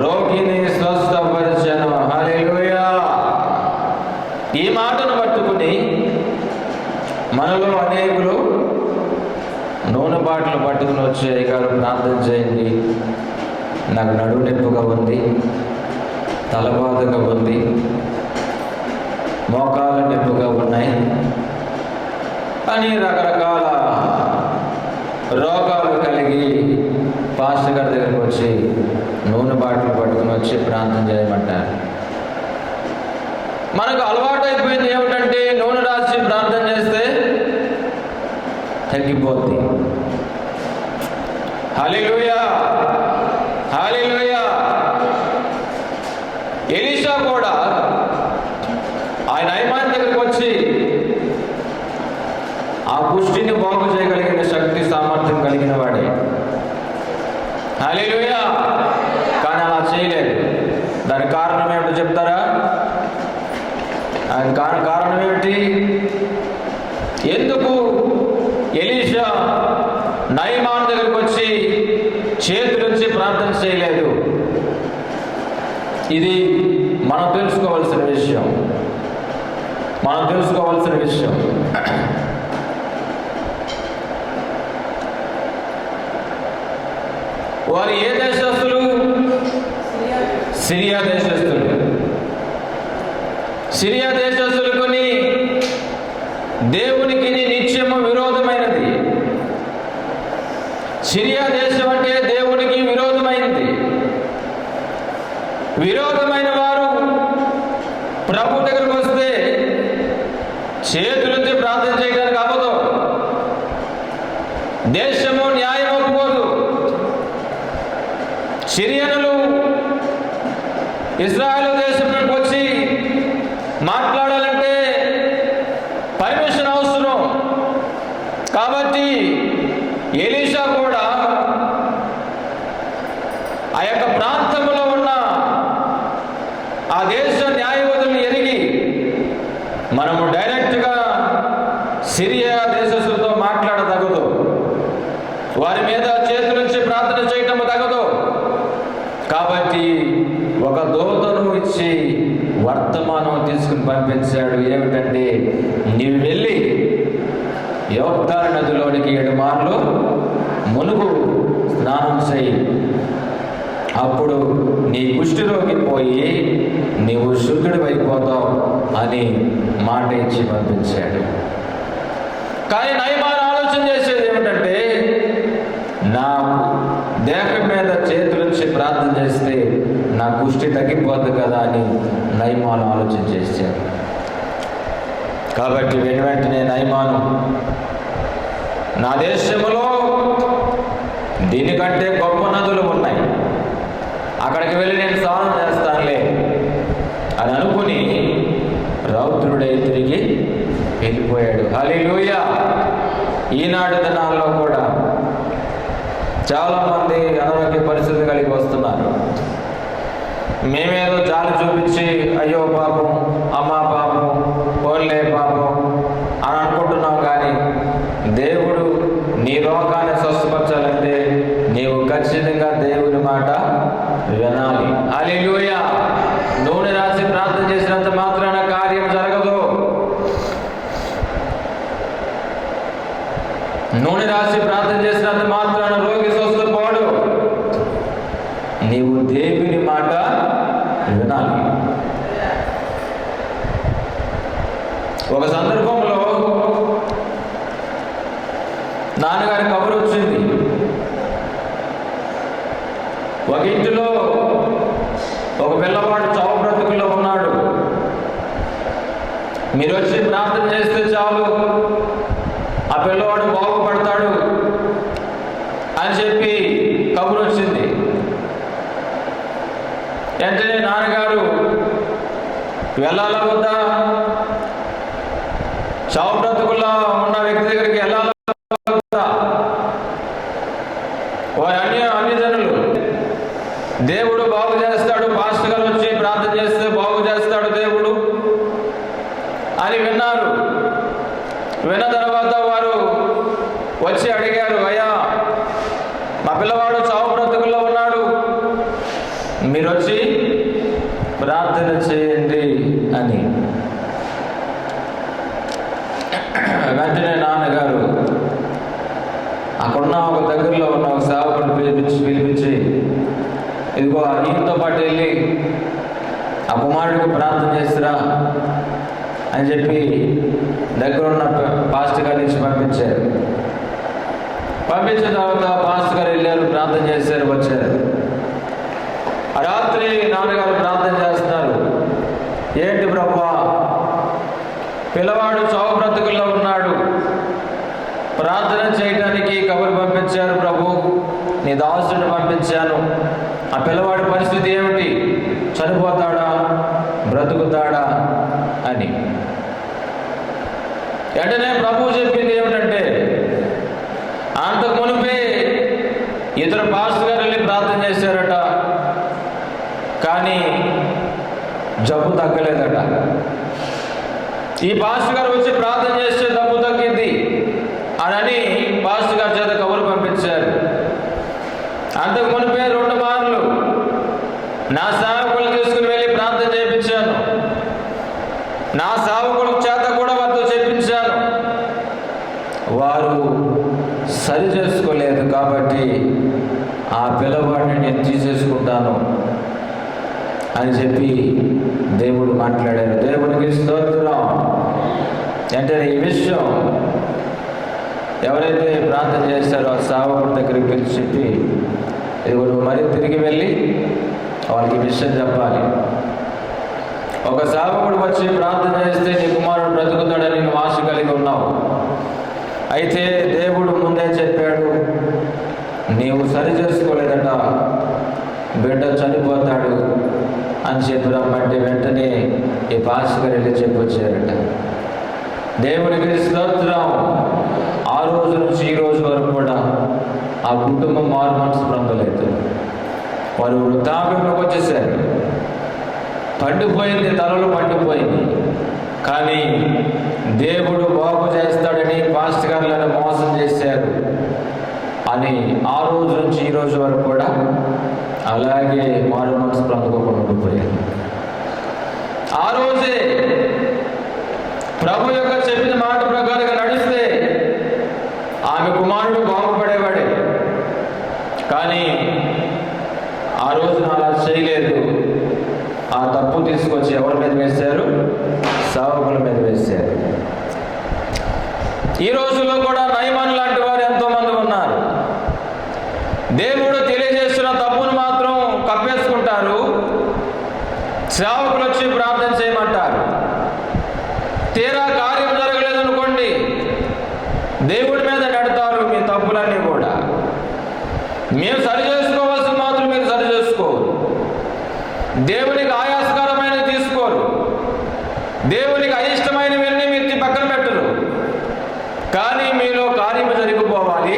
రోగిని స్వస్థపరచెను. హల్లెలూయా. ఈ మాటను పట్టుకుని మనలో అనేకులు నూనె బాటలు పట్టుకుని వచ్చి అయ్యగారు ప్రార్థన చేయండి, నాకు నడుము నొప్పిగా ఉంది, తలబాధగా ఉంది, మోకాళ్ళ నొప్పిగా ఉన్నాయి అని రకరకాల రోగాలు కలిగి పాస్టర్ గారి దగ్గరికి వచ్చి నూనె బాటలు పట్టుకుని వచ్చి ప్రార్థన చేయమంటారు. మనకు అలవాటు అయిపోయింది ఏమిటంటే నూనె రాసి ప్రార్థన చేస్తే తగ్గిపోద్ది. హల్లెలూయా, హల్లెలూయా. ఎలీషా కూడా ఆయన నయమాన్ దగ్గరికి వచ్చి ఆ కుష్టిని బాగు చేయగలిగిన శక్తి సామర్థ్యం కలిగిన వాడే. హల్లెలూయా. కానీ అలా చేయలేదు. దానికి కారణం ఏమిటో చెప్తారా? కారణం ఏమిటి? ఎందుకు ఎలీషా నయమాన్ దగ్గరికి వచ్చి చేతులుంచి ప్రార్థన చేయలేదు? ఇది మనం తెలుసుకోవాల్సిన విషయం. వారు ఏ దేశస్తులు? సిరియా దేశస్తులు. సిరియా దేశస్తులు కొని దేవునికి నిత్యము విరోధమైనది. సిరియా దేశం అంటే దేవునికి విరోధమైనది. విరోధమైన వారు ప్రభు దగ్గరకు వస్తే చేతులెత్తి ప్రార్థన చేయడానికి అవ్వదు. దేశము న్యాయం ఒప్పుకోదు. సిరియనులు ఇజ్రాయెల్ దేశంలోకి వచ్చి మాట్లాడాలంటే పర్మిషన్ అవసరం. కాబట్టి ఎలీషా కూడా ఆ యొక్క ప్రాంతంలో ఉన్న ఆ దేశ న్యాయవాదులను ఎరిగి మనము డైరెక్ట్గా సిరియా దేశస్తులతో మాట్లాడదగదు, వారి మీద చేతులుంచి ప్రార్థన చేయటం తగదు. కాబట్టి ఒక దూతను ఇచ్చి వర్తమానం తీసుకుని పంపించాడు. ఏమిటంటే, నీవు వెళ్ళి యోర్దాను నదిలోనికి 7 మార్లు మునుగు స్నానం చేయి, అప్పుడు నీ కుష్ఠరోగి పోయి నీవు శుద్ధుడు అయిపోతావు అని మాట ఇచ్చి పంపించాడు. కానీ నయమాన్ ఆలోచన చేసేది ఏమిటంటే, నా దేహం మీద చేతులుంచి ప్రార్థన చేస్తే నా కుష్టి తగ్గిపోద్ది కదా అని నయమాను ఆలోచన చేశాడు. కాబట్టి వెంటనే నయమాను, నా దేశంలో దీనికంటే గొప్ప నదులు ఉన్నాయి, అక్కడికి వెళ్ళి నేను స్నానం చేస్తానులే అని అనుకుని రౌద్రుడై తిరిగి వెళ్ళిపోయాడు. హల్లెలూయా. ఈనాటి దినాల్లో కూడా చాలామంది అనారోగ్య పరిస్థితి కలిగి వస్తున్నారు. మేమేదో జాలి చూపించి అయ్యో పాపం, అమ్మా పాపం, పోన్లే పాపం అని అనుకుంటున్నాం. కానీ దేవుడు నీ రోగాన్ని స్వస్థపరచాలంటే నీవు ఖచ్చితంగా దేవుని మాట వినాలి. హల్లెలూయా. నూనె రాసి ప్రార్థన చేసినంత మాత్రాన కార్యం జరగదు. నూనె రాసి ప్రార్థన చేసినంత మాత్రాన రోగి స్వస్థపోడు. నీవు దేవుని మాట వినాలి. ఒక సందర్భంలో నాన్నగారి కబురు వచ్చింది. ఒక ఇంటిలో ఒక పిల్లవాడు చావు బ్రతుకులో ఉన్నాడు. మీరు వచ్చి ప్రార్థన చేస్తే చాలు ఆ పిల్లవాడు బాగుపడతాడు అని చెప్పి కబురు వచ్చింది. వెంటనే నాన్నగారు వెళ్ళాలా వద్దా, చావు బ్రతుకుల్లో ఉన్న వ్యక్తి దగ్గరికి వెళ్ళాలా వద్దా? వారు అన్ని జనులు దేవుడు బాగు చేస్తాడు, పాస్టర్ గారు వచ్చి ప్రార్థన చేస్తే బాగు చేస్తాడు దేవుడు అని విన్నారు. విన్న తర్వాత వారు వచ్చి అడిగారు, అయ్యా మా పిల్లవాడు చావు బ్రతుకుల్లో ఉన్నాడు, మీరు వచ్చి ప్రార్థన చేయండి అని. వెంటనే నాన్నగారు అక్కడున్న ఒక దగ్గరలో ఉన్న ఒక సేవకుడిని పిలిపించి ఇదిగో ఈయనతో పాటు వెళ్ళి ఆ కుమారుడికి ప్రార్థన చేసిరా అని చెప్పి దగ్గరున్న పాస్టర్ గారి నుంచి పంపించారు. పంపించిన తర్వాత పాస్టర్ గారు వెళ్ళారు, ప్రార్థన చేశారు, వచ్చారు. ఆ రాత్రి నాన్నగారు ప్రార్థన చేస్తున్నారు. ఏంటి ప్రభువా, పిల్లవాడు చావు బ్రతుకుల్లో ఉన్నాడు, ప్రార్థన చేయడానికి కబురు పంపించారు ప్రభు, నీ దాసుని పంపించాను, ఆ పిల్లవాడి పరిస్థితి ఏమిటి, చనిపోతాడా బ్రతుకుతాడా అని. వెంటనే ప్రభు చెప్పింది ఏమిటంటే, అంతకు మునిపే ఇద్దరు పాస్టర్ గారు వెళ్ళి ప్రార్థన చేశారట, కానీ జబ్బు తగ్గలేదట. ఈ పాస్టర్ గారు వచ్చి ప్రార్థన చేస్తే జబ్బు తగ్గింది అని పాస్టర్ గారి చేత కబురు పంపించారు. అంతకు మునిపే 2 మార్లు నా సేవకులు తీసుకుని వెళ్ళి ప్రార్థన చేయించాను, నా సేవకుల చేత కూడా వారితో చెప్పించాను, వారు సరి చేసుకోలేదు, కాబట్టి ఆ పిల్లవాడిని నేను తీసేసుకుంటాను అని చెప్పి దేవుడు మాట్లాడారు. దేవుడికి స్తోత్రం. అంటే ఈ విషయం ఎవరైతే ప్రార్థన చేస్తారో ఆ సేవకుడి దగ్గరికి పిలిచి చెప్పి, ఇదిగో నువ్వు మరీ తిరిగి వెళ్ళి వాళ్ళకి విషయం చెప్పాలి. ఒక సేవకుడు వచ్చి ప్రార్థన చేస్తే నీ కుమారుడు బ్రతుకుతాడని నువ్వు ఆశ కలిగి ఉన్నావు, అయితే దేవుడు ముందే చెప్పాడు నీవు సరి చేసుకోలేదట, బిడ్డ చనిపోతాడు అని చెప్పి రమ్మంటే వెంటనే ఈ పాస్టర్ గారు వెళ్ళి చెప్పొచ్చారట. దేవుడికి స్తోత్రం. ఆ రోజు నుంచి ఈ రోజు వరకు కూడా ఆ కుటుంబం మారు మనసు పొందలేదు. వారు వృద్ధాప్యంలోకి వచ్చేసారు, పండిపోయింది, తలలు పండిపోయింది. కానీ దేవుడు బాగు చేస్తాడని పాస్టర్ గారులను మోసం చేశారు అని ఆ రోజు నుంచి ఈ రోజు వరకు కూడా అలాగే మారు మనసు పొందుకోకుండా ఉండిపోయారు. ఆ రోజే ప్రభు యొక్క చెప్పిన మాట ప్రకారంగా నడిస్తే ఆమె కుమారుడు బాగుపడేవాడే, కానీ ఆ రోజున అలా చేయలేదు. ఆ తప్పు తీసుకొచ్చి ఎవరి మీద వేశారు? సేవకుల మీద వేశారు. ఈ రోజుల్లో కూడా నయమాన్ లాంటి వారు ఎంతోమంది ఉన్నారు. దేవుడు తెలియజేస్తున్న తప్పును మాత్రం కప్పేసుకుంటారు, సేవకులు వచ్చి ప్రార్థన చేయమంటారు. తీరా కార్యం జరగలేదనుకోండి, దేవుడి మీద నెడతారు మీ తప్పులన్నీ కూడా. మేము సరి చేసుకోవాల్సింది మాత్రం మీరు సరి చేసుకోరు, దేవునికి ఆయాస్కరమైనవి తీసుకోరు, దేవునికి అయిష్టమైనవన్నీ మీరు పక్కన పెట్టరు. కానీ మీలో కార్యం జరిగిపోవాలి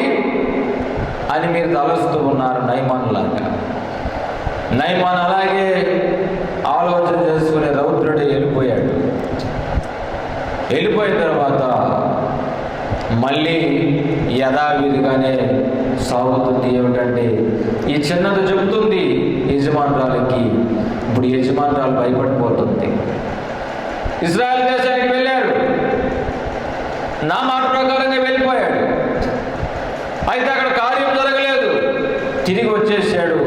అని మీరు తలస్తూ ఉన్నారు నయమాన్ లాగా. నయమాన్ అలాగే ఆలోచన చేసుకునే రౌద్రుడు వెళ్ళిపోయాడు. వెళ్ళిపోయిన తర్వాత మళ్ళీ యథావిధిగానే సాగుతుంది. ఏమిటంటే ఈ చిన్నది చెబుతుంది యజమానురాలకి. ఇప్పుడు యజమానురాలు భయపడిపోతుంది. ఇశ్రాయేలు దేశానికి వెళ్ళాడు, నా మాట ప్రకారంగా వెళ్ళిపోయాడు, అయితే అక్కడ కార్యం జరగలేదు. తిరిగి వచ్చేసాడు,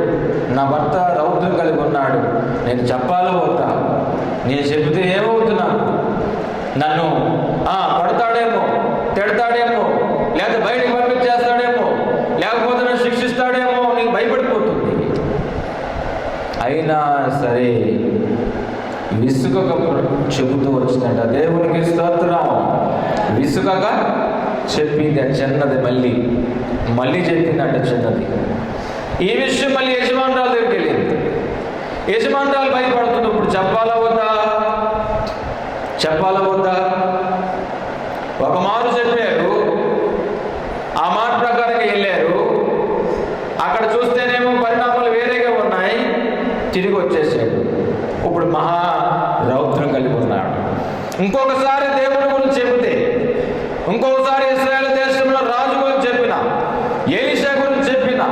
నా భర్త రౌద్రం కలిగి ఉన్నాడు, నేను చెప్పాలో వద్దా? నేను చెబితే ఏమవుతున్నాను? నన్ను పడతాడేమో, తిడతాడేమో, లేకపోతే బయటకు పంపించేస్తాడేమో, లేకపోతే నన్ను శిక్షిస్తాడేమో, నీకు భయపడిపోతుంది. అయినా సరే విసుగక చెబుతూ వచ్చిందంట. దేవునికి స్తోత్రం. విసుగక చెప్పింది ఆ చిన్నది. మళ్ళీ చెప్పిందంట చిన్నది. ఈ విషయం మళ్ళీ యజమానురాలు దగ్గరికి వెళ్ళింది. యజమానురాలు భయపడుతుంది. ఇప్పుడు చెప్పాలా వద్దా? ఒక మారు చెప్పారు, ఆ మాట ప్రకారంగా వెళ్ళారు. అక్కడ చూస్తేనేమో పరిణామాలు వేరేగా ఉన్నాయి. తిరిగి వచ్చేసాడు. ఇప్పుడు మహా రౌద్రం కలిగి ఉన్నాడు. ఇంకొకసారి దేవుని గురించి చెబితే, ఇంకొకసారి ఇశ్రాయేలు దేశంలో రాజు గురించి చెప్పిన, ఎలీషా గురించి చెప్పిన,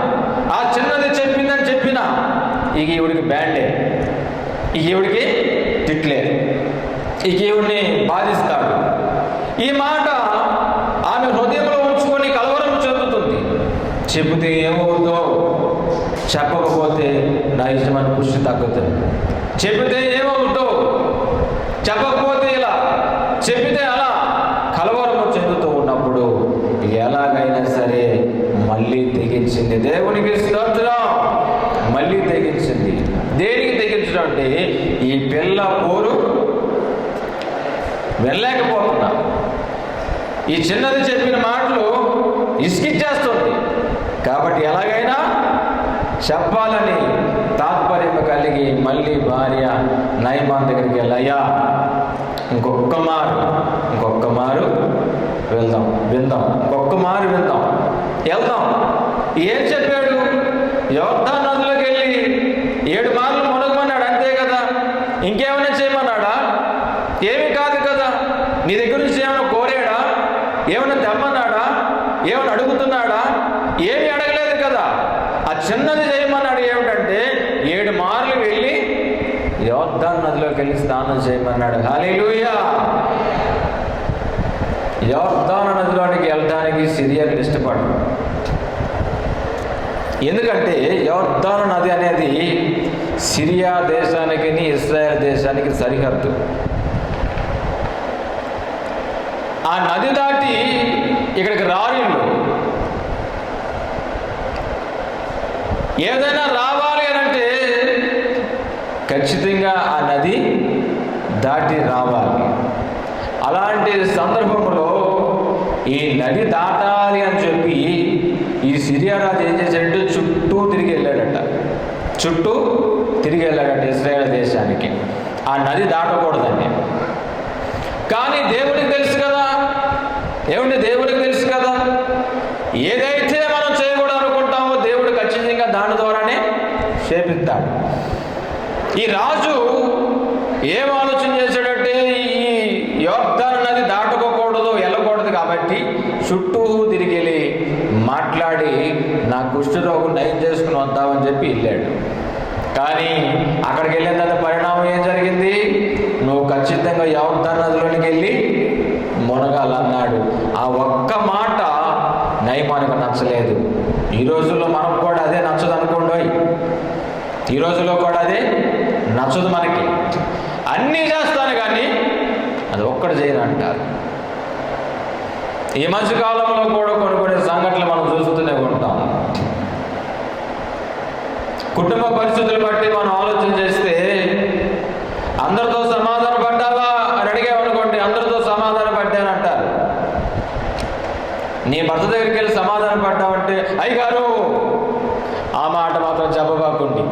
ఆ చిన్నది చెప్పిందని చెప్పిన, ఇక ఈవిడికి బ్యాండే, ఇక ఈవిడికి తిట్లే, ఇక ఈవిడిని బాధిస్తాడు. ఈ మాట ఆమె హృదయంలో ఉంచుకొని కలవరం చెందుతుంది. చెబితే ఏమవుతుందో, చెప్పకపోతే నా యజమాని కృషి తగ్గుతుంది. చెబితే ఏమవుతుందో, చెప్పకపోతే ఇలా, చెప్పితే అలా కలవరము చెందుతూ ఉన్నప్పుడు ఎలాగైనా సరే మళ్ళీ తెగించింది. దేవునికి స్తోత్రం. మళ్ళీ తెగించింది. దేనికి తెగించడం అంటే ఈ పిల్ల పోరు వెళ్ళలేకపోతున్నా. ఈ చిన్నది చెప్పిన మాటలు ఇసుకిచ్చేస్తుంది. కాబట్టి ఎలాగైనా చెప్పాలని తాత్పర్యం కలిగి మళ్ళీ భార్య నయమాన్ దగ్గరికి వెళ్ళయ్యా, ఇంకొక్క మారు వెళ్దాం, వెళ్దాం. ఏం చెప్పాడు? యోర్దాను నదిలోకి వెళ్ళి 7 మార్లు మునగమన్నాడు, అంతే కదా. ఇంకేమైనా చేయమన్నాడా? ఏమీ కాదు కదా. నీ దగ్గర నుంచి ఏమైనా కోరాడా? ఏమైనా తెమ్మన్నాడా? ఏమైనా అడుగుతున్నాడా? ఏమీ అడగలేదు కదా. ఆ చిన్నది చేయమన్నాడు. ఏమిటంటే 7 మార్లు వెళ్ళి యోర్దాను నదిలోకి వెళ్ళి స్నానం చేయమన్నాడు. హల్లెలూయా. యోర్దాను నదిలోనికి వెళ్ళడానికి సిరియన్లు ఇష్టపడరు. ఎందుకంటే యోర్దాను నది అనేది సిరియా దేశానికి, ఇశ్రాయేల్ దేశానికి సరిహద్దు. ఆ నది దాటి ఇక్కడికి రారిళ్ళు. ఏదైనా రావాలి అనంటే ఖచ్చితంగా ఆ నది దాటి రావాలి. అలాంటి సందర్భంలో ఈ నది దాటాలి అని చెప్పి ఈ సిరియా రాజు ఏం చేశాడంటే చుట్టూ తిరిగి వెళ్ళాడట ఇశ్రాయేల్ దేశానికి. ఆ నది దాటకూడదండి. కానీ దేవునికి తెలుసు కదా, ఏదైతే మనం చేయకూడదు అనుకుంటామో దేవుడు ఖచ్చితంగా దాని ద్వారానే చేపిస్తాడు. ఈ రాజు ఏం ఆలోచన చేశాడంటే ఈ యోర్దాను నది దాటుకోకూడదు, వెళ్ళకూడదు కాబట్టి చుట్టూ తిరిగి వెళ్ళి మాట్లాడి నా కుష్ఠరోగం నయం చేసుకుని వద్దామని చెప్పి వెళ్ళాడు. కానీ అక్కడికి వెళ్ళిన తర్వాత పరిణామం ఏం జరిగింది? నువ్వు ఖచ్చితంగా యోర్దాను నదిలోనికి వెళ్ళి మునగాలన్నాడు. ఆ ఒక్క మాట నయమానికి నచ్చలేదు. ఈ రోజుల్లో మనకు కూడా అదే నచ్చదు అనుకోండి. ఈ రోజుల్లో కూడా అదే నచ్చదు మనకి. అన్నీ చేస్తాను కానీ అది ఒక్కటి చేయను అంటారు. ఈ మధ్యకాలంలో కూడా కొన్ని సంఘటనలు మనం చూస్తూనే ఉంటాం. కుటుంబ పరిస్థితులు బట్టి మనం ఆలోచన చేస్తే అందరితో సమాధాన పడ్డావా అని అడిగామనుకోండి, అందరితో సమాధాన పడ్డానంటారు. నీ భర్త దగ్గరికి వెళ్ళి సమాధానం పడ్డావంటే అయ్యగారు ఆ మాట మాత్రం చెప్పబాకండి,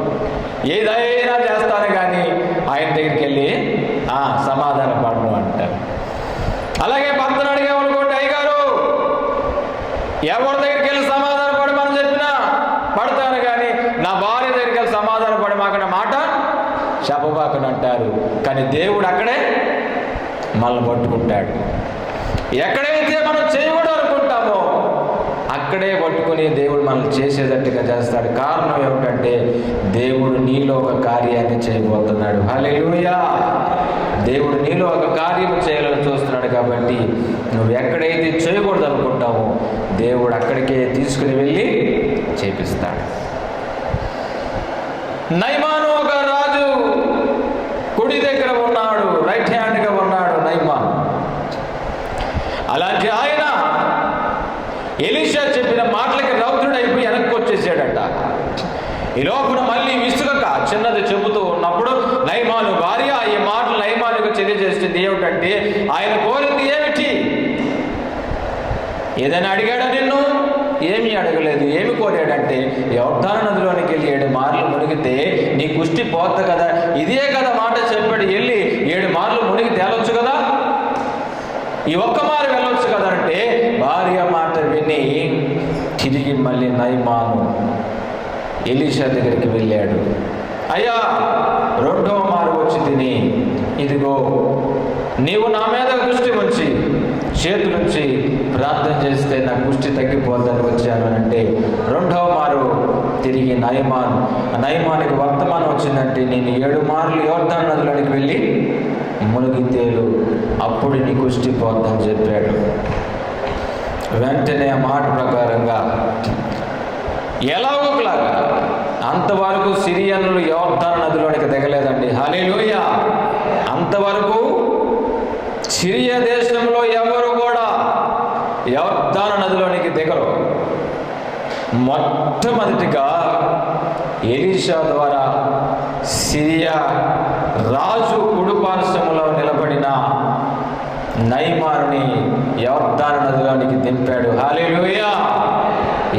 ఏదైనా చేస్తాను కానీ ఆయన దగ్గరికి వెళ్ళి సమాధాన పడను అంటారు. అలాగే భర్తను అడిగామనుకోండి, అయ్యగారు ఎవరి దగ్గరికి వెళ్ళి సమాధాన పడమని చెప్పినా పడతాను కానీ నా భార్య దగ్గరికి వెళ్ళి సమాధాన పడమాకనే మాట చెప్పబాకని అంటారు. కానీ దేవుడు అక్కడే మనల్ని పట్టుకుంటాడు. ఎక్కడైతే మనం చేయకూడదు అక్కడే పట్టుకుని దేవుడు మనల్ని చేసేటట్టుగా చేస్తాడు. కారణం ఏమిటంటే దేవుడు నీలో ఒక కార్యాన్ని చేయబోతున్నాడు. హల్లెలూయా! దేవుడు నీలో ఒక కార్యం చేయాలని చూస్తున్నాడు. కాబట్టి నువ్వు ఎక్కడైతే చేయకూడదు అనుకుంటావో దేవుడు అక్కడికే తీసుకుని వెళ్ళి చేపిస్తాడు. నయమాను ఒక రాజు కుడి దగ్గర ఉన్నాడు, రైట్ హ్యాండ్గా ఉన్నాడు నయమాను. అలాంటి ఆయన ఎలీషా చెప్పిన మాటలకి రౌద్రుడైపోయి వెనక్కి వచ్చేసాడట. ఈ లోపల మళ్ళీ విసుగక చిన్నది చెబుతూ ఉన్నప్పుడు నయమాను భార్య ఈ మాటలు నయమానుకు తెలియజేస్తుంది. ఏమిటంటే ఆయన కోరింది ఏమిటి? ఏదైనా అడిగాడా నిన్ను? ఏమీ అడగలేదు. ఏమి కోరాడంటే యొర్దాను నదిలోనికి వెళ్ళి 7 మార్లు మునిగితే నీ కుష్టి పోద్ది కదా. ఇదే కదా మాట చెప్పాడు. వెళ్ళి 7 మార్లు మునిగి తేలొచ్చు కదా, ఈ ఒక్క మారు వెళ్ళొచ్చు కదా అంటే భార్య మాట విని తిరిగి మళ్ళీ నయమాను ఎలీషా దగ్గరికి వెళ్ళాడు. అయ్యా, 2వ మారు వచ్చి తిని ఇదిగో నీవు నా మీద దృష్టి ఉంచి చేతులుంచి ప్రార్థన చేస్తే నా కుష్టి తగ్గిపోద్దని వచ్చాను అంటే 2వ మారు తిరిగి నయమానికి వర్తమానం వచ్చిందంటే నేను 7 మార్లు యొర్దాను నదిలోనికి వెళ్ళి మునిగి తేలు, అప్పుడు నీ కుష్టి పోద్దని చెప్పాడు. వెంటనే ఆ మాట ప్రకారంగా ఎలాగోలాగా అంతవరకు సిరియన్లు యొర్దాను నదిలోనికి దిగలేదండి. హల్లెలూయా! అంతవరకు సిరియా దేశంలో ఎవరు కూడా యొర్దాను నదిలోనికి దిగరు. మొట్టమొదటిగా ఎలీషా ద్వారా సిరియా రాజు కుడిపార్శ్వములో నిలబడిన నయమానుని యొర్దాను నదిలోనికి దింపాడు. హల్లెలూయా!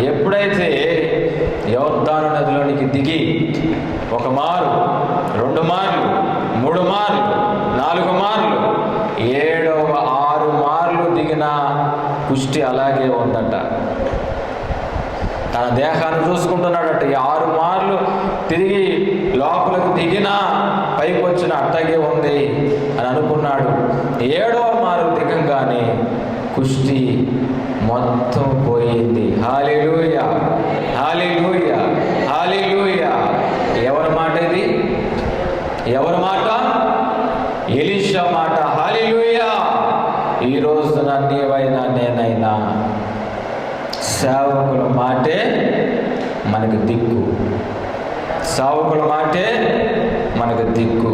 ఎప్పుడైతే యొర్దాను నదిలోనికి దిగి 1 మారు, 2 మార్లు, 3 మార్లు, 4 మార్లు, 7వ 6 మార్లు దిగిన కుష్టి అలాగే ఉందట. తన దేహాన్ని చూసుకుంటున్నాడట. ఈ 6 మార్లు తిరిగి లోపలికి దిగినా పైకి వచ్చిన అట్టగే ఉంది అని అనుకున్నాడు. 7వ మారు దిగంగానే కుష్టి మొత్తం పోయింది. హల్లెలూయా! హల్లెలూయా! హల్లెలూయా! ఎవరి మాట ఇది? ఎవరి మాట? ఎలీషా మాట. హల్లెలూయా! ఈ రోజున నీవైనా నేనైనా సేవకుల మాటే మనకు దిక్కు. సేవకుల మాటే మనకు దిక్కు.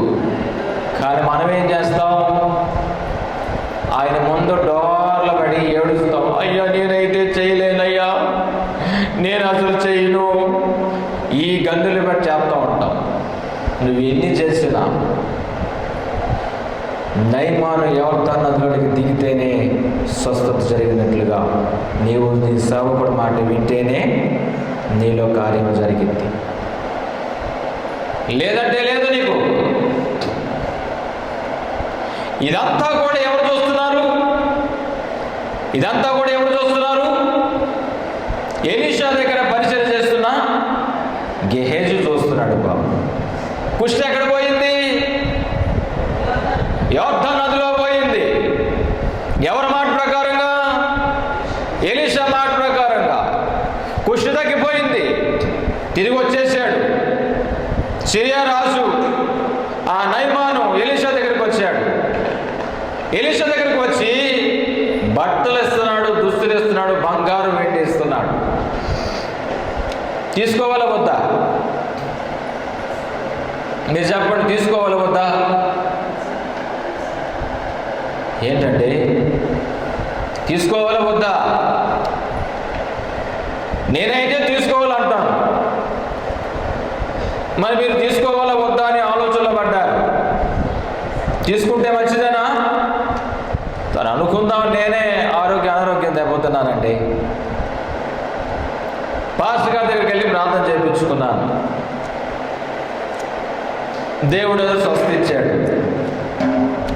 కానీ మనం ఏం చేస్తాం? ఆయన ముందు డోర్ల పడి ఏడుస్తాం. అయ్యా, నేనైతే చేయలేనయ్యా, నేను అసలు చేయను, ఈ గందులు బట్టి చేస్తూ ఉంటాం. నువ్వు ఎన్ని చేసినా నయమాను యొర్దాను నదిలోనికి దిగితేనే స్వస్థత జరిగినట్లుగా నీవు నీ సేవకుడి మాట వింటేనే నీలో కార్యం జరిగింది. లేదంటే లేదు. నీకు ఇదంతా కూడా ఎవరు చూస్తున్నారు? ఇదంతా కూడా ఎవరు చూస్తున్నారు? ఎలీషా దగ్గర పరిచయం చేస్తున్న గెహేజు చూస్తున్నాడు. బాబు, కుష్టి ఎక్కడ పోయింది? యొర్దాను నదిలో పోయింది. ఎవరి మాట ప్రకారంగా? ఎలీషా మాట ప్రకారంగా కుష్టి తగ్గిపోయింది. తిరిగి వచ్చేసాడు. సిరియా రాజు ఆ నయమాను ఎలీషా దగ్గరికి వచ్చాడు. ఎలీషా దగ్గరికి వచ్చి బట్టలు ఇస్తున్నాడు, దుస్తులు ఇస్తున్నాడు, బంగారం వెండి ఇస్తున్నాడు. తీసుకోవాలా వద్దా? మీరు చెప్పండి, తీసుకోవాలా వద్దా? ఏంటండి, తీసుకోవాలా వద్దా? నేనైతే తీసుకోవాలంటాను. మరి మీరు తీసుకోవాలా వద్దా అని ఆలోచనలో పడ్డారు. తీసుకుంటే మంచిదేనా? తను అనుకుందాం నేనే అనారోగ్యం దెబ్బతున్నానండి, పాస్టర్ గారి దగ్గరికి వెళ్ళి ప్రార్థన చేయించుకున్నాను, దేవుడు స్వస్థ ఇచ్చాడు.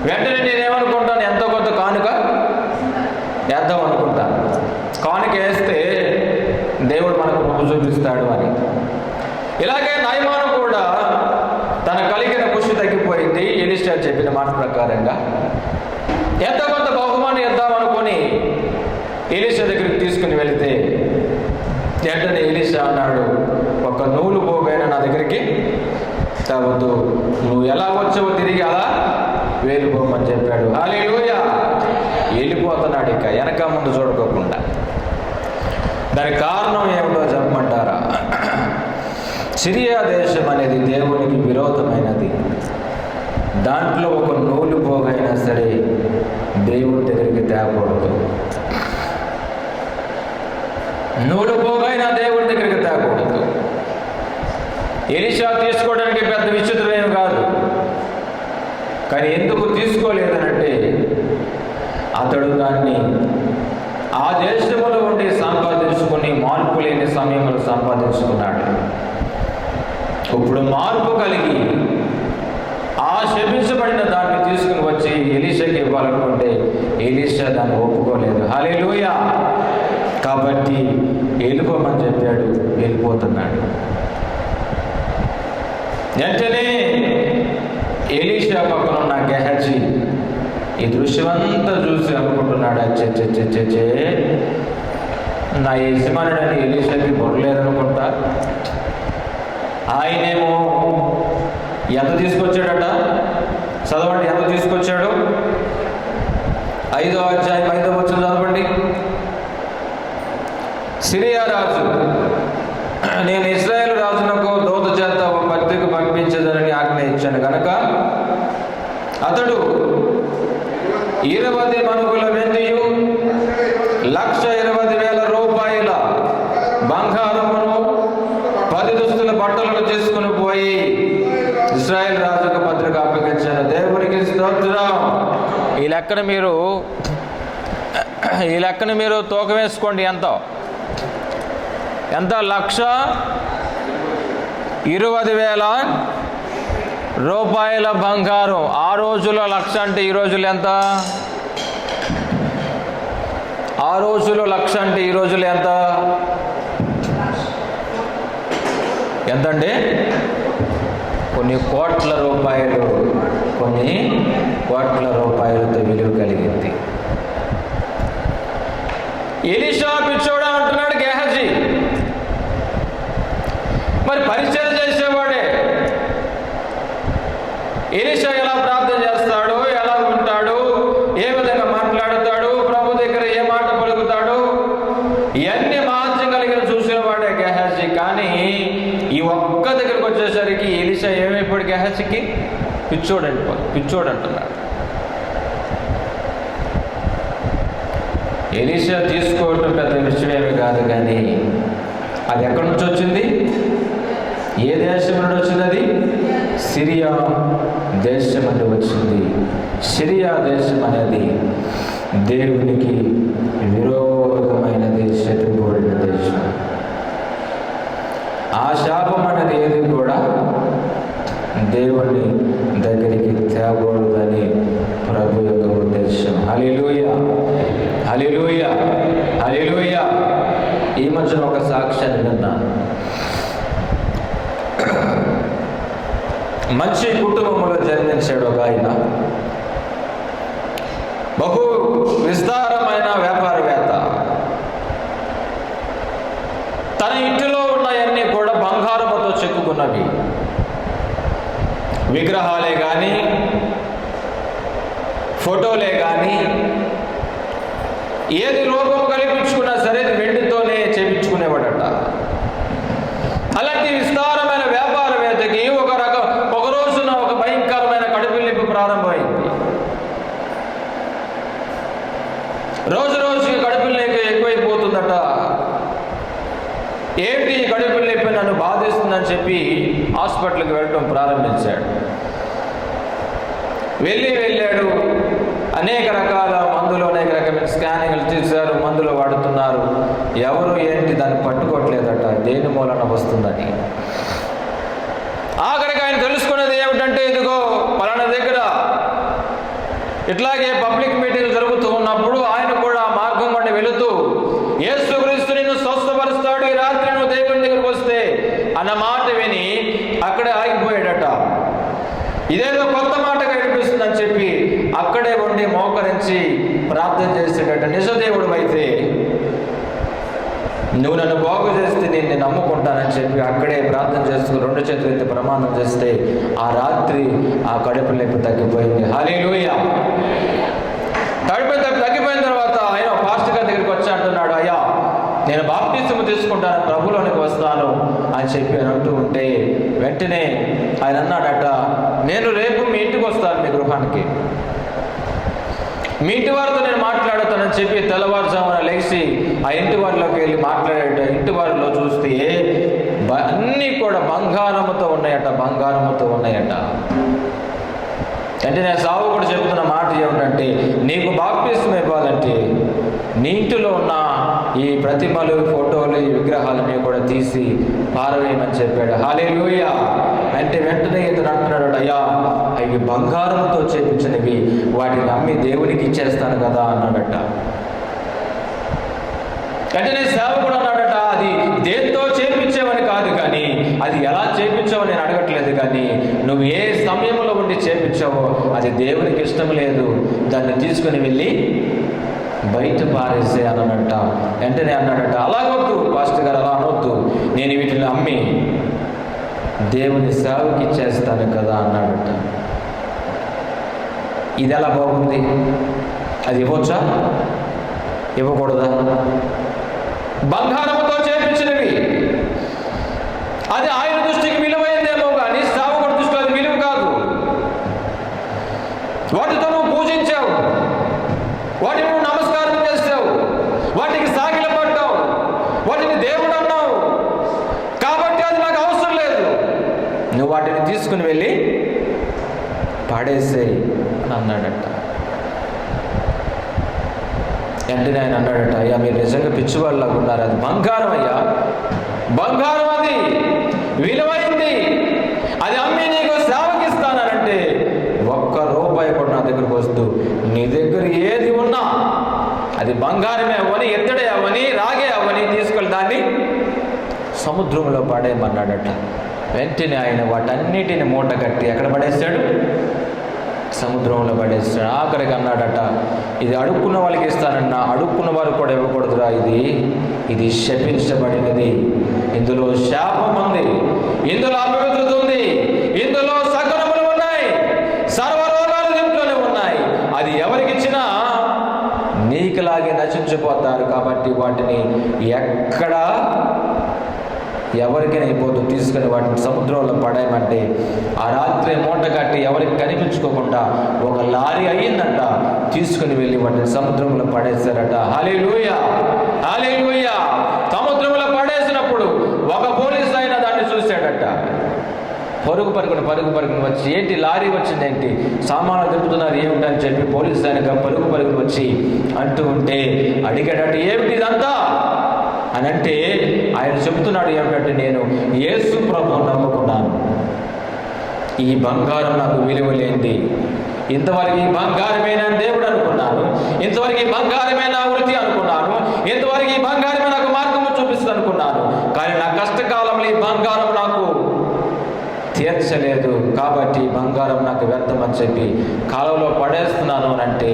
వెంటనే నేనేమనుకుంటాను? ఎంతో కొంత కానుక వేద్దాం అనుకుంటాను. కానుక వేస్తే దేవుడు మనకు కృప చూపిస్తాడు అని. ఇలాగే నయమాను కూడా తన కలిగిన కుష్టి తగ్గిపోయింది. ఎలీషా చెప్పిన మాట ప్రకారంగా ఎంతో కొంత బహుమానం ఇద్దామనుకొని ఎలీషా దగ్గరికి తీసుకుని వెళితే వెంటనే ఎలీషా అన్నాడు, ఒక నూలు పోగైనా నా దగ్గరికి తవ్వద్దు, నువ్వు ఎలా వచ్చావో తిరిగి అలా వెళ్ళిపోమని చెప్పాడు. హల్లెలూయా. వెళ్ళిపోతున్నాడు ఇక వెనక ముందు చూడకోకుండా. దానికి కారణం ఏమిటో చెప్పమంటారా? సిరియా దేశం అనేది దేవునికి విరోధమైనది. దాంట్లో ఒక నూలు పోగైనా సరే దేవుడి దగ్గరికి తేకూడదు. నూలు పోగైనా దేవుడి దగ్గరికి తేకూడదు. ఎలీషా తీసుకోవడానికి పెద్ద విచిత్రమేమి కాదు. కానీ ఎందుకు తీసుకోలేదనంటే అతడు దాన్ని ఆ దేశంలో ఉండి సంపాదించుకుని మార్పు లేని సమయంలో సంపాదించుకున్నాడు. ఇప్పుడు మార్పు కలిగి ఆ శపించబడిన దాన్ని తీసుకుని వచ్చి ఎలీషాకి ఇవ్వాలనుకుంటే ఎలీషా దాన్ని ఒప్పుకోలేదు. హల్లెలూయా. కాబట్టి వెళ్ళిపోమని చెప్పాడు, వెళ్ళిపోతున్నాడు. వెంటనే ఎలీషా పక్కన ఉన్న గెహజీ ఈ దృశ్యమంతా చూసి అనుకుంటున్నాడు, అచ్చే నా యజమానుడని ఎలీషాకి బొరలేదనుకుంటా. ఆయనేమో ఎంత తీసుకొచ్చాడట, చదవండి ఎంత తీసుకొచ్చాడు. 5వ అధ్యాయం 5వ వచనం చదవండి. సిరియా రాజు, నేను ఇశ్రాయేలు రాజునకు దూత చేత ఒక పత్రిక పంపించదనని ఆజ్ఞ ఇచ్చాను కనుక అతడు 20 మనుగుల వెండియు 1,20,000 రూపాయల బంగారమును 10 దుస్తుల బట్టలను తీసుకుని పోయి ఇశ్రాయేల్ రాజుకు పత్రిక అప్పగించాను. దేవునికి స్తోత్రం. ఈ లెక్కన మీరు తూకం వేసుకోండి. ఎంత 1,20,000 రూపాయల బంగారం. ఆ రోజుల్లో 1,00,000 అంటే ఈ రోజులు ఎంత? ఆ రోజుల్లో 1,00,000 అంటే ఈ రోజులు ఎంత? ఎంతండి? కొన్ని కోట్ల రూపాయలతో విలువ కలిగింది. ఎలీషా పిచ్చోడా అంటున్నాడు గెహజీ. మరి పరిచయం చేసేవాడే ఎలీషా ఎలా ప్రార్థన చేస్తాడు, ఎలా ఉంటాడు, ఏ విధంగా మాట్లాడుతాడు, ప్రభు దగ్గర ఏ మాట పలుకుతాడు, ఇవన్నీ మహత్యం కలిగిన చూసిన వాడే గెహజీ. కానీ ఈ ఒక్క దగ్గరకు వచ్చేసరికి ఎలీషా ఏమైపోయాడు? గెహజీకి పిచ్చోడు అంటున్నాడు. ఎలీషా తీసుకోవటం పెద్ద విషయమేమి కాదు, కానీ అది ఎక్కడి నుంచి వచ్చింది? ఏ దేశం నుండి వచ్చింది? అది సిరియా దేశం నుండి వచ్చింది. సిరియా దేశం అనేది దేవునికి విరోధమైనది, శత్రుపూడిన దేశం. ఆ శాపం అనేది ఏది కూడా దేవుని దగ్గరికి తేకూడదని ప్రభు యొక్క ఉద్దేశం. హల్లెలూయా, హల్లెలూయా, హల్లెలూయా. ఈ మధ్యన ఒక సాక్ష్యాన్ని విన్నాను. మంచి కుటుంబంలో జన్మించాడు ఒక ఆయన. బహు విస్తారమైన వ్యాపారవేత్త. తన ఇంటిలో ఉన్నవన్నీ కూడా బంగారముతో చెక్కుకున్నవి. విగ్రహాలే కానీ, ఫోటోలే కానీ, ఏది రూపం కల్పించుకున్నా సరే వెండితోనే చేపించుకునేవాడట. అలాంటి విస్తారమైన వ్యాపారవేత్తకి ఒక రోజున ఒక భయంకరమైన కడుపునొప్పి ప్రారంభమైంది. రోజు రోజుకి కడుపునొప్పి ఎక్కువైపోతుందట. ఏంటి కడుపునొప్పి నన్ను బాధిస్తుందని చెప్పి హాస్పిటల్కి వెళ్ళడం ప్రారంభించాడు. వెళ్ళాడు. అనేక రకాల మందులు, అనేక రకమైన స్కానింగ్లు చేశారు, మందులు వాడుతున్నారు. ఎవరు ఏంటి దాన్ని పట్టుకోవట్లేదట, దేని మూలన వస్తుందని. ఆఖరికి ఆయన తెలుసుకునేది ఏమిటంటే, ఇదిగో పలానా దగ్గర ఇట్లాగే పబ్లిక్ మీటింగ్ జరుగుతూ ఉన్నప్పుడు ఆయన కూడా మార్గం గుండా వెళుతూ యేసుక్రీస్తు నిన్ను స్వస్థపరుస్తాడు, ఈ రాత్రి నువ్వు దేవుని దగ్గరికి వస్తే అన్న మాట విని అక్కడే ఆగిపోయాడట. ఇదేదో కొత్త మాటగా వినిపిస్తుందని చెప్పి అక్కడే ఉండి మోకరించి ప్రార్థన చేసేటట్టు, నిజదేవుడు అయితే నువ్వు నన్ను బాగు చేస్తే నేను నమ్ముకుంటానని చెప్పి అక్కడే ప్రార్థన చేస్తూ 2 చేతులు ఎత్తి ప్రమాణం చేస్తే ఆ రాత్రి ఆ కడుపు నొప్పి తగ్గిపోయింది. హల్లెలూయా. తగ్గిపోయిన తర్వాత ఆయన పాస్టర్ గారి దగ్గరికి వచ్చి అంటున్నాడు, అయ్యా నేను బాప్టిజం తీసుకుంటాను, ప్రభులోనికి వస్తాను అని చెప్పి అని అంటూ ఉంటే వెంటనే ఆయన అన్నాడట, నేను రేపు మీ ఇంటికి వస్తాను, మీ గృహానికి, మీ ఇంటి వారితో నేను మాట్లాడుతానని చెప్పి తెల్లవారుజామున లేచి ఆ ఇంటి వారిలోకి వెళ్ళి మాట్లాడేట. ఇంటి వారిలో చూస్తే అన్నీ కూడా బంగారముతో ఉన్నాయట. అంటే నేను సావు కూడా చెప్తున్న మాట ఏమిటంటే, నీకు బాప్టిజం ఇవ్వాలంటే నీ ఇంటిలో ఉన్న ఈ ప్రతిమలు, ఫోటోలు, ఈ విగ్రహాలని కూడా తీసి పారవేయమని చెప్పాడు. హల్లెలూయా. అంటే వెంటనే ఇతను అంటున్నాడు, అయ్యా అవి బంగారంతో చేపించినవి, వాటిని అమ్మి దేవునికి ఇచ్చేస్తాను కదా అన్నాడట. అంటే నేను సేవకుడు అన్నాడట, అది దేంతో చేపించావని కాదు, కానీ అది ఎలా చేపించావో నేను అడగట్లేదు, కానీ నువ్వు ఏ సమయంలో ఉండి చేపించావో అది దేవునికి ఇష్టం లేదు, దాన్ని తీసుకుని వెళ్ళి బయట పారేసే అన్నట. వెంటనే అన్నాడట, అలాగొద్దు పాస్టర్ గారు, అలా అనొద్దు, నేను వీటిని అమ్మి దేవుని సేవకి ఇచ్చేస్తాను కదా అన్నాడట. ఇది ఎలా బాగుంది? అది ఇవ్వచ్చా, ఇవ్వకూడదా? బంగారంతో చేపించినవి, అది ఆయన దృష్టికి విలువైందేమో కానీ సేవకుడి దృష్టిలో అది విలువ కాదు. వాటితో నువ్వు పూజించావు, వాటిని నువ్వు నమస్కారం చేసావు, వాటికి సాగిల పడ్డావు, వాటిని దేవుడు అన్నావు, కాబట్టి అది నాకు అవసరం లేదు, నువ్వు వాటిని తీసుకుని వెళ్ళి పాడేసేయి అని అన్నాడట. వెంటనే ఆయన అన్నాడట, అయ్యా మీరు నిజంగా పిచ్చివాళ్ళలాగా ఉన్నారు, అది బంగారం అయ్యా, బంగారం, అది విలువైంది, అది అమ్మి నీకు సేవకిస్తానంటే ₹1 కూడా నా దగ్గరకు వస్తూ నీ దగ్గర ఏది ఉన్నా అది బంగారమే అవని, ఎత్తడే అవని, రాగే అవని తీసుకెళ్ళి దాన్ని సముద్రంలో పడేయమన్నాడట. వెంటనే ఆయన వాటన్నిటిని మూట కట్టి ఎక్కడ పడేశాడు? సముద్రంలో పడేస్తాడు. ఆఖరికి అన్నాడట, ఇది అడుక్కున్న వాళ్ళకి ఇస్తానన్నా, అడుక్కున్న వారు కూడా ఇవ్వకూడదురా, ఇది శపించబడినది, ఇందులో శాపం ఉంది, ఇందులో అపవిత్రత ఉంది, ఇందులో సకలములు ఉన్నాయి, సర్వరోగాలు దీంట్లోనే ఉన్నాయి, అది ఎవరికిచ్చినా నీకులాగే నశించిపోతారు, కాబట్టి వాటిని ఎక్కడా ఎవరికైనా అయిపోతూ తీసుకుని వాటిని సముద్రంలో పడేయమంటే ఆ రాత్రి మూట కట్టి ఎవరికి కనిపించుకోకుండా ఒక లారీ అయ్యిందంట, తీసుకుని వెళ్ళి వాటిని సముద్రంలో పడేశారట. హల్లెలూయా, హల్లెలూయా. సముద్రంలో పడేసినప్పుడు ఒక పోలీసు ఆయన దాన్ని చూశాడట. పరుగు పరుగుని వచ్చి, ఏంటి లారీ వచ్చిందేంటి, సామాన్లు తిప్పుతున్నారు ఏమిటని చెప్పి పోలీసు ఆయన పరుగుని వచ్చి అంటూ ఉంటే అడిగాడట, ఏమిటి ఇదంతా అని అంటే ఆయన చెబుతున్నాడు ఏమిటంటే, నేను యేసు ప్రభువును నమ్ముకున్నాను, ఈ బంగారం నాకు విలువ లేనిది, ఇంతవరకు ఈ బంగారమే నా దేవుడు అనుకున్నాను, ఇంతవరకు ఈ బంగారమే నా వృత్తి అనుకున్నాను, ఇంతవరకు ఈ బంగారమే నాకు మార్గము చూపిస్తుంది అనుకున్నాను, కానీ నా కష్టకాలంలో ఈ బంగారం నాకు తీర్చలేదు, కాబట్టి బంగారం నాకు వ్యర్థమని చెప్పి కాలంలో పడేస్తున్నాను అని అంటే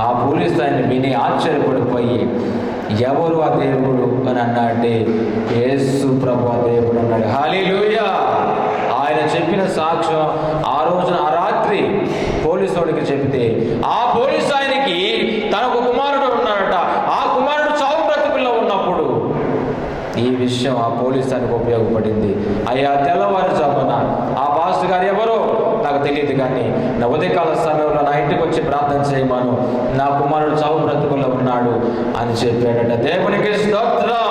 ఆ పోలీసు ఆయన విని ఆశ్చర్యపడిపోయి, ఎవరు ఆ దేవుడు అని అన్నాడంటే యేసు ప్రభు ఆ దేవుడు అన్నాడు. హల్లెలూయా. ఆయన చెప్పిన సాక్ష్యం ఆ రోజున ఆ రాత్రి పోలీసుడికి చెబితే ఆ పోలీసు ఆయనకి తనకు కుమారుడు ఉన్నాడట, ఆ కుమారుడు చావు బ్రతుకుల్లో ఉన్నప్పుడు ఈ విషయం ఆ పోలీసు ఆయనకు ఉపయోగపడింది. అయ్యా తెల్లవారుజామున ఆ పాస్టర్ గారు ఎవరో నాకు తెలియదు, కానీ నా ఉదయకాల సమయంలో నా ఇంటికి వచ్చి ప్రార్థన చేయమను, నా కుమారుడు చావు బ్రతుకుల్లో ఉన్నాడు అని చెప్పాడట. దేవునికి స్తోత్రం,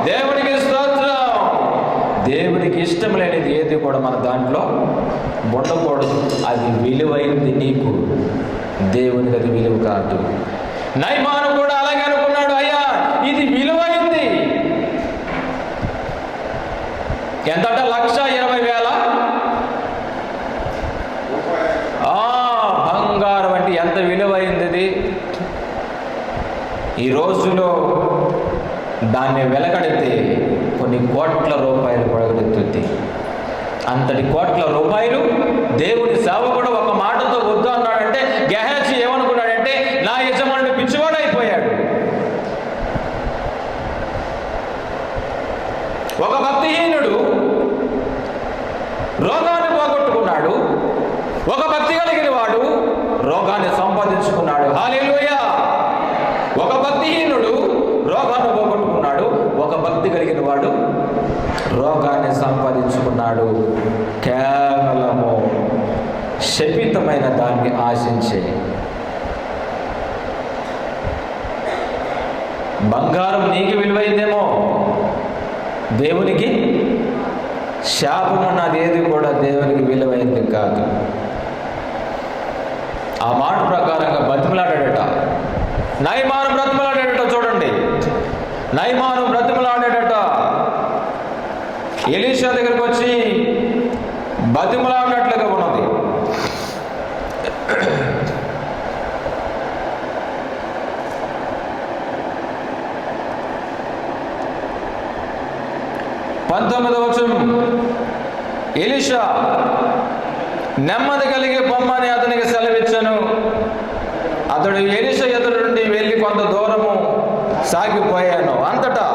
దేవునికి స్తోత్రం. దేవునికి ఇష్టం లేనిది ఏది కూడా మన దాంట్లో ఉండకూడదు. అది విలువైంది నీకు, దేవునికి అది విలువ కాదు. నయమాను కూడా అలాగే అనుకున్నాడు, అయ్యా ఇది విలువైంది, ఎంతట 1,20,000 బంగారం అంటే ఎంత విలువైంది. ఈ రోజులో దాన్ని వెలగడితే కొన్ని కోట్ల రూపాయలు పడగలుగుతుంది. అంతటి కోట్ల రూపాయలు దేవుని సేవకుడు ఒక మాటతో వద్దు అన్నాడంటే గెహాజీ ఏమనుకున్నాడంటే నా యజమానుడు పిచ్చివాడు అయిపోయాడు. రోగాన్ని పోగొట్టుకున్నాడు. ఒక భక్తి కలిగిన వాడు రోగాన్ని సంపాదించుకున్నాడు. హల్లెలూయా! ఒక భక్తిహీనుడు రోగాన్ని పోగొట్టుకున్నాడు. ఒక భక్తి కలిగిన వాడు రోగాన్ని సంపాదించుకున్నాడు. కేవలము శపితమైన దాన్ని ఆశించే. బంగారం నీకు విలువైందేమో, దేవునికి శాపం అన్నది ఏది కూడా దేవునికి విలువైంది కాదు. ఆ మాట ప్రకారంగా బతిమలాడాడట. నయమాను బ్రతిమలాడాడట. చూడండి, నయమాను బ్రతిమలాడాడట. ఎలీషా దగ్గరికి వచ్చి బతిమలాడినట్లుగా ఉన్నది. పంతొమ్మిదవ వచనం, ఎలీషా నెమ్మది కలిగి పొమ్మని అతనికి సెలవిచ్చాను. అతడు ఎలీషా ఎదురు నుండి వెళ్ళి కొంత దూరము సాగిపోయాను. అంతటా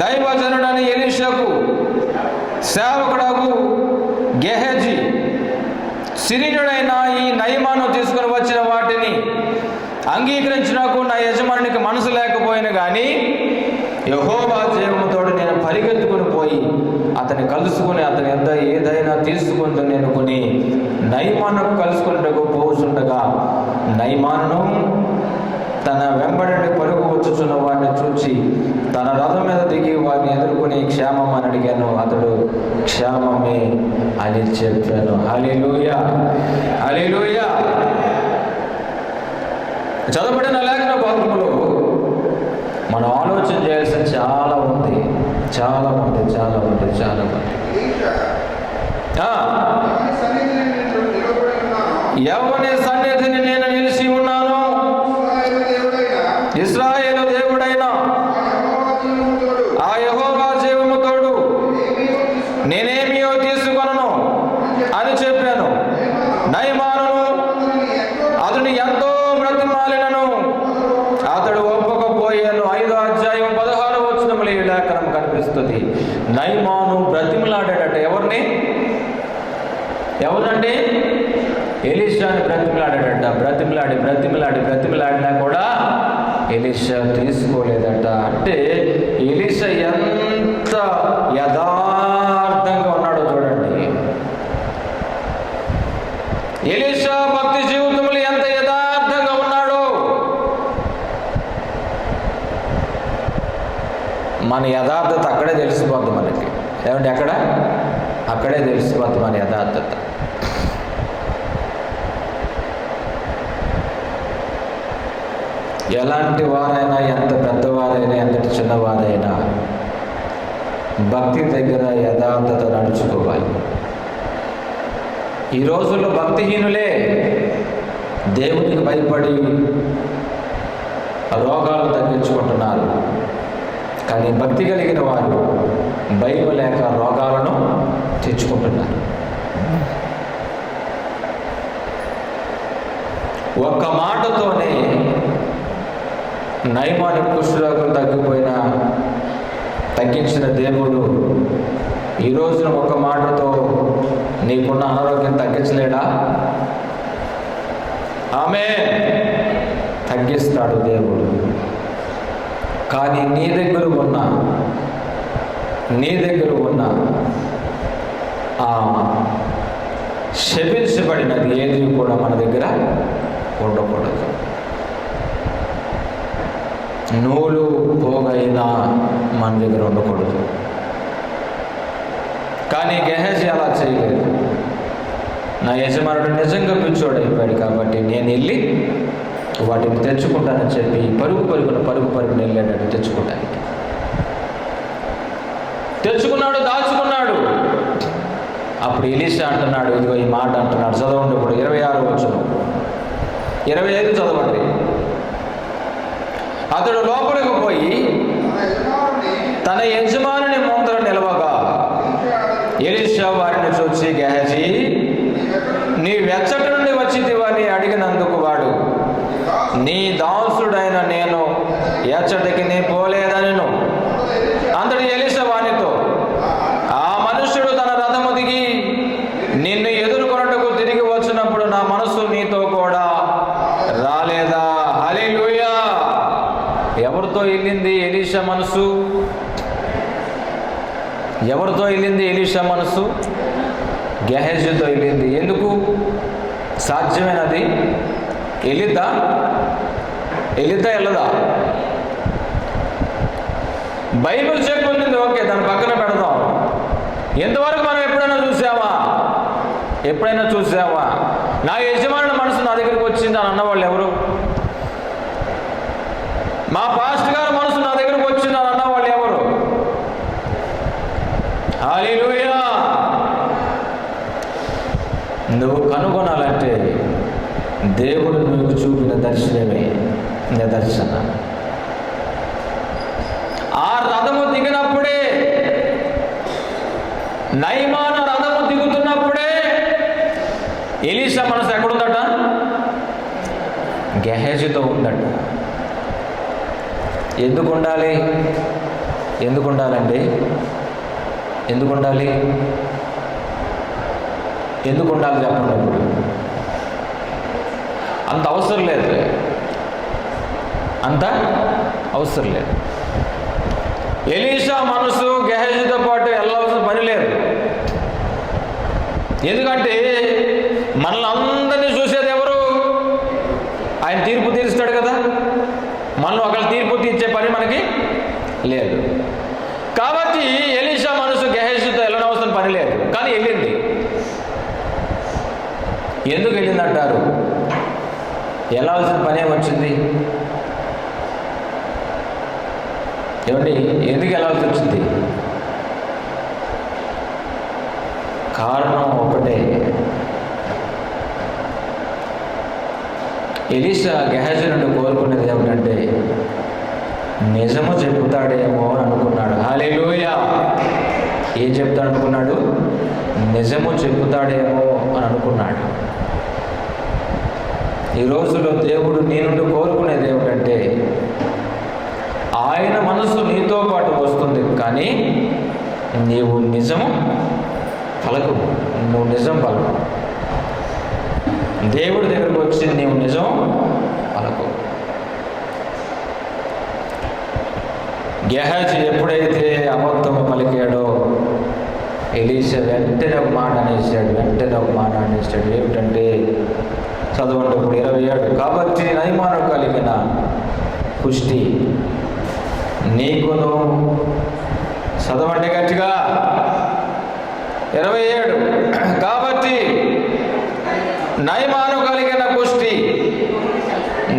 దైవజనుడని ఎలీషాకు సేవకుడకు గెహజీ సిరియనుడైన ఈ నయమాను తీసుకుని వచ్చిన వాటిని అంగీకరించినకు నా యజమానికి మనసు లేకపోయినా కానీ యెహోవా జీవముతోడు నేను పరిగెత్తుకుని పోయి అతన్ని కలుసుకుని అతని ఎంత ఏదైనా తీసుకుందని నేను కొని నయమానుకు కలుసుకున్నట్టుకు పోతుండగా నయమాను తన వెంబడి పరుగు వచ్చుచున్న వాడిని చూచి తన రథం మీద దిగి వారిని ఎదుర్కొని క్షేమం అని అడిగాను. అతడు క్షేమమే అని చెప్పాను. హల్లెలూయా! హల్లెలూయా! చదవబడిన లేఖన భాగంలో మనం ఆలోచన చేయాల్సిన చాలా ఉంది. ఎవరి సన్నిధిని నేను నిలిచి ఉన్నాను, ఇశ్రాయేలు దేవుడైన ఆ యెహోవా జీవము తోడు నేనేమియో తీసుకొనను అని చెప్పాను. నయమానును అతని ఎంతో బ్రతిమాలినను అతడు ఒప్పకపోయాను. 5వ అధ్యాయం 16వ వచనంలో ఈ లేఖనం కనిపిస్తుంది. నయమాను బ్రతిమలాడాడట. ఎవరండి? ఎలీషాని బ్రతిమలాడాడట. బ్రతిమలాడినా కూడా ఎలీషా తీసుకోలేదట. అంటే ఎలీషా ఎంత యథార్థంగా ఉన్నాడో చూడండి. ఎలీషా భక్తి జీవితంలో ఎంత యథార్థంగా ఉన్నాడో. మన యథార్థత అక్కడే తెలిసిపోద్ది మనకి. ఏమంటే అక్కడే తెలిసిపోద్ది మన యథార్థత. ఎలాంటి వారైనా, ఎంత పెద్దవారైనా, ఎంతటి చిన్నవారైనా భక్తి దగ్గర యథార్థత నడుచుకోవాలి. ఈ రోజుల్లో భక్తిహీనులే దేవునికి భయపడి రోగాలు తగ్గించుకుంటున్నారు. కానీ భక్తి కలిగిన వారు భయం లేక రోగాలను తెచ్చుకుంటున్నారు. ఒక్క మాటతోనే నయమాను కుష్ఠరోగం తగ్గించిన దేవుడు ఈ రోజున ఒక మాటతో నీకున్న అనారోగ్యం తగ్గించలేడా? ఆమేన్. తగ్గిస్తాడు దేవుడు. కానీ నీ దగ్గర ఉన్న ఆ శపించబడినది ఏది కూడా మన దగ్గర ఉండకూడదు. నూలు పోగైనా మన దగ్గర ఉండకూడదు. కానీ గెహజీ అలా చేయలేదు. నా యజమానుడు నిజంగా పిచ్చోడైపోయాడు కాబట్టి నేను వెళ్ళి వాటిని తెచ్చుకుంటానని చెప్పి పరుగున వెళ్ళాడు తెచ్చుకోవడానికి. తెచ్చుకున్నాడు, దాచుకున్నాడు. అప్పుడు ఎలీషా అంటున్నాడు, ఇదిగో ఈ మాట అంటున్నాడు. చదవండి ఇప్పుడు 26వ వచనం, 25 చదవండి. అతడు లోపలికి పోయి తన యజమానుని ముందర నిలవగా ఎలీషా వారిని చూసి, గెహజీ నీవెచ్చటి నుండి వచ్చితివని అడిగినందుకు వాడు, నీ దాసుడైన నేను ఎచ్చటికి నీ పోలేదనెను. అంతటి ఎలీషా వానితో, ఎవరితో వెళ్ళింది ఎలీషా మనసు? గెహజీతో వెళ్ళింది. ఎందుకు? సాధ్యమేనది? వెళ్ళిద్దా వెళ్ళదా? బైబిల్ చెప్పింది, ఓకే, దాని పక్కన పెడదాం. ఎంతవరకు మనం ఎప్పుడైనా చూసావా నా యజమానుల మనసు నా దగ్గరికి వచ్చింది అని అన్నవాళ్ళు ఎవరు? మా పాస్టర్ గారు మనసు నా దగ్గరకు వచ్చింది అని అన్నవాళ్ళు ఎవరు? హల్లెలూయా. నువ్వు కనుగొనాలంటే దేవుడు నువ్వు చూపిన దర్శనమే నిదర్శన. ఆ రథము దిగినప్పుడే, నయమాన రథము దిగుతున్నప్పుడే ఎలీషా మనసు ఎక్కడుందట? గెహజీతో ఉందట. ఎందుకు ఉండాలండి? ఎందుకు ఉండాలి? చెప్పండి. ఇప్పుడు అంత అవసరం లేదు. ఎలీషా మనసు గెహజీతో పాటు వెళ్ళవలసిన పని లేదు. ఎందుకంటే మనల్ని అందరినీ చూసేది ఎవరు? ఆయన తీర్పు తీరుస్తాడు కదా. మనల్ని ఒకళ్ళు తీర్పు తీర్చే పని మనకి లేదు. కాబట్టి ఎలీషా మనసు గెహజీతో వెళ్ళనవలసిన పని లేదు. కానీ వెళ్ళింది. ఎందుకు వెళ్ళిందంటారు? వెళ్ళాల్సిన పనే వచ్చింది. ఏమండి, ఎందుకు వెళ్ళాల్సి వచ్చింది? కారణం ఒకటే. ఎలీషా గెహజీ నుండి కోరుకునేది ఏమిటంటే నిజము చెబుతాడేమో అని అనుకున్నాడు. హల్లెలూయా. ఏం చెప్తాడు అనుకున్నాడు? నిజము చెబుతాడేమో అని అనుకున్నాడు. ఈ రోజుల్లో దేవుడు నీ నుండి కోరుకునేది ఏమిటంటే ఆయన మనసు నీతో పాటు వస్తుంది, కానీ నీవు నిజం పలకు. దేవుడి దగ్గరకు వచ్చి నీవు నిజం పలకు. గెహజీ ఎప్పుడైతే అబద్ధము పలికాడో ఎలీషా వెంటనే ఒక మాట అనేసాడు. ఏమిటంటే చదవండి ఇప్పుడు 27. కాబట్టి నయమానం కలిగిన పుష్టి నీకును, చదవండి గట్టిగా, 27. కాబట్టి నయమానం కలిగిన పుష్టి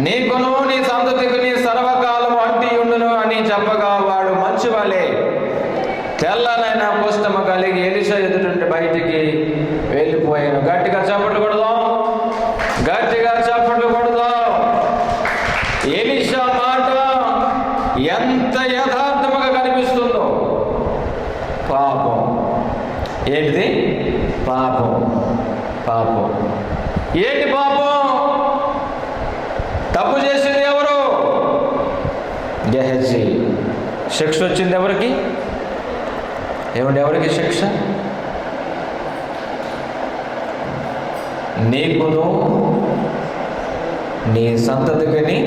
నీకును నీ సంతతికి నీ సర్వకాలము అంటియుండును అని చెప్పగా వాడు మంచివాలే తెల్లనైన పుష్టము కలిగి ఎలీషా ఎదుటి నుండి బయటికి వెళ్ళిపోయాను. గట్టిగా చప్పట్లు కొడదాం. ఎలీషా మాట ఎంత యథార్థముగా కనిపిస్తుందో. పాపం. ఏంటిది? పాపం. ఏంటి పాపం? తప్పు చేసింది ఎవరు? గెహజీ. శిక్ష వచ్చింది ఎవరికి? ఎవరికి శిక్ష? నీకును నీ సంతతికి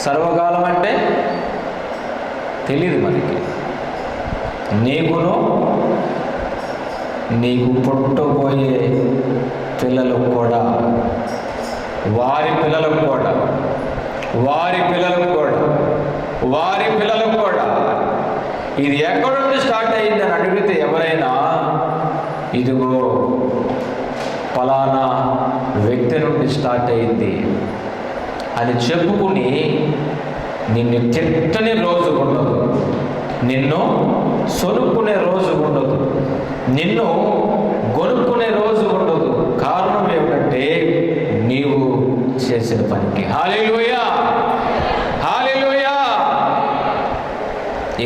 సర్వకాలం అంటే తెలియదు మనకి. నీకును నీకు పుట్టబోయే పిల్లలకు కూడా, వారి పిల్లలకు కూడా ఇది ఎక్కడి నుండి స్టార్ట్ అయ్యింది అని అడిగితే ఎవరైనా ఇదిగో ఫలానా వ్యక్తి నుండి స్టార్ట్ అయింది అని చెప్పుకుని నిన్ను తిట్టని రోజు ఉండదు, నిన్ను సొనుక్కునే రోజు ఉండదు, నిన్ను గొనుక్కునే రోజు ఉండదు. కారణం ఏమిటంటే నీవు చేసిన పనికి. హల్లెలూయా.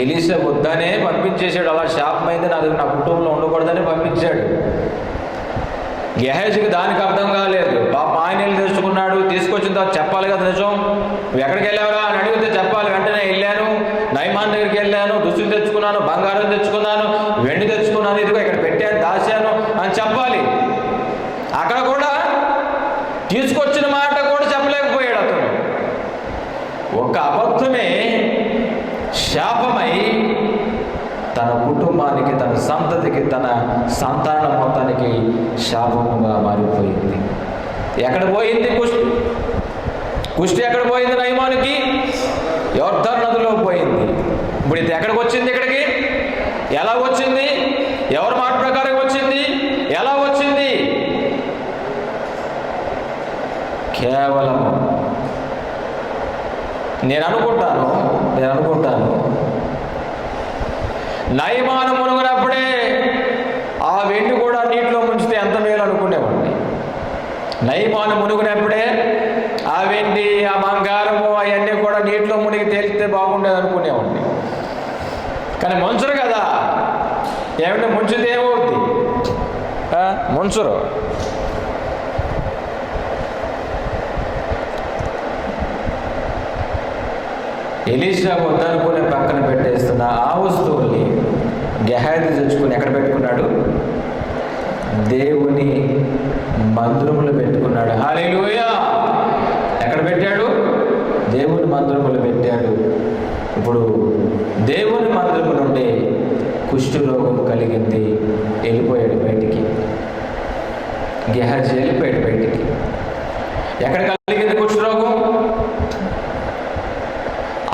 ఎలీషా వద్దనే పంపించేశాడు. అలా శాపమైంది నా కుటుంబంలో ఉండకూడదని పంపించాడు. గెహజీకి దానికి అర్థం కాలేదు. పాప ఆయన వెళ్ళి తెచ్చుకున్నాడు. తీసుకొచ్చిన తర్వాత చెప్పాలి కదా నిజం. నువ్వు ఎక్కడికి వెళ్ళావురా అని అడిగితే చెప్పాలి. వెంటనే వెళ్ళాను, నయమాన్ దగ్గరికి వెళ్ళాను, దుస్తులు తెచ్చుకున్నాను, బంగారం తెచ్చుకున్నాను, వెండి తెచ్చుకున్నాను, ఇదిగో ఇక్కడ పెట్టాను, దాచాను అని చెప్పాలి. అక్కడ కూడా తీసుకొచ్చిన మాట కూడా చెప్పలేకపోయాడు అతను. ఒక అబద్ధమే శాపమై తన కుటుంబానికి, తన సంతతికి, తన సంతానం మొత్తానికి శాపముగా మారిపోయింది. ఎక్కడ పోయింది కుష్టి? కుష్టి ఎక్కడ పోయింది? నయమానికి యోర్దాను నదిలో పోయింది. ఇప్పుడు ఇది ఎక్కడికి వచ్చింది? ఇక్కడికి ఎలా వచ్చింది? ఎవరి మాట ప్రకారం వచ్చింది? ఎలా వచ్చింది? కేవలం నేను అనుకుంటాను నయమాను మునుగునప్పుడే ఆ వెండి కూడా నీటిలో ముంచితే ఎంత మేలు అనుకునేవాడిని. నయమాను మునుగునప్పుడే ఆ వెండి, ఆ బంగారము అవన్నీ కూడా నీటిలో మునిగి తేలిస్తే బాగుండేది అనుకునేవాడిని. కానీ ముంచరు కదా. ఏమంటే ముంచితే ఏమవుద్ది? ముంచరు. ఎలీషా వద్దనుకునే పక్కన పెట్టేస్తున్న ఆ వస్తువుల్ని గెహాజీ తెచ్చుకుని ఎక్కడ పెట్టుకున్నాడు? దేవుని మందిరములు పెట్టుకున్నాడు. హల్లెలూయా! ఎక్కడ పెట్టాడు? దేవుని మందిరములు పెట్టాడు. ఇప్పుడు దేవుని మందిరము నుండి కుష్ఠరోగం కలిగింది, వెళ్ళిపోయాడు బయటికి. గెహాజీ వెళ్ళిపోయాడు బయటికి. ఎక్కడ కలిగింది కుష్ఠరోగం?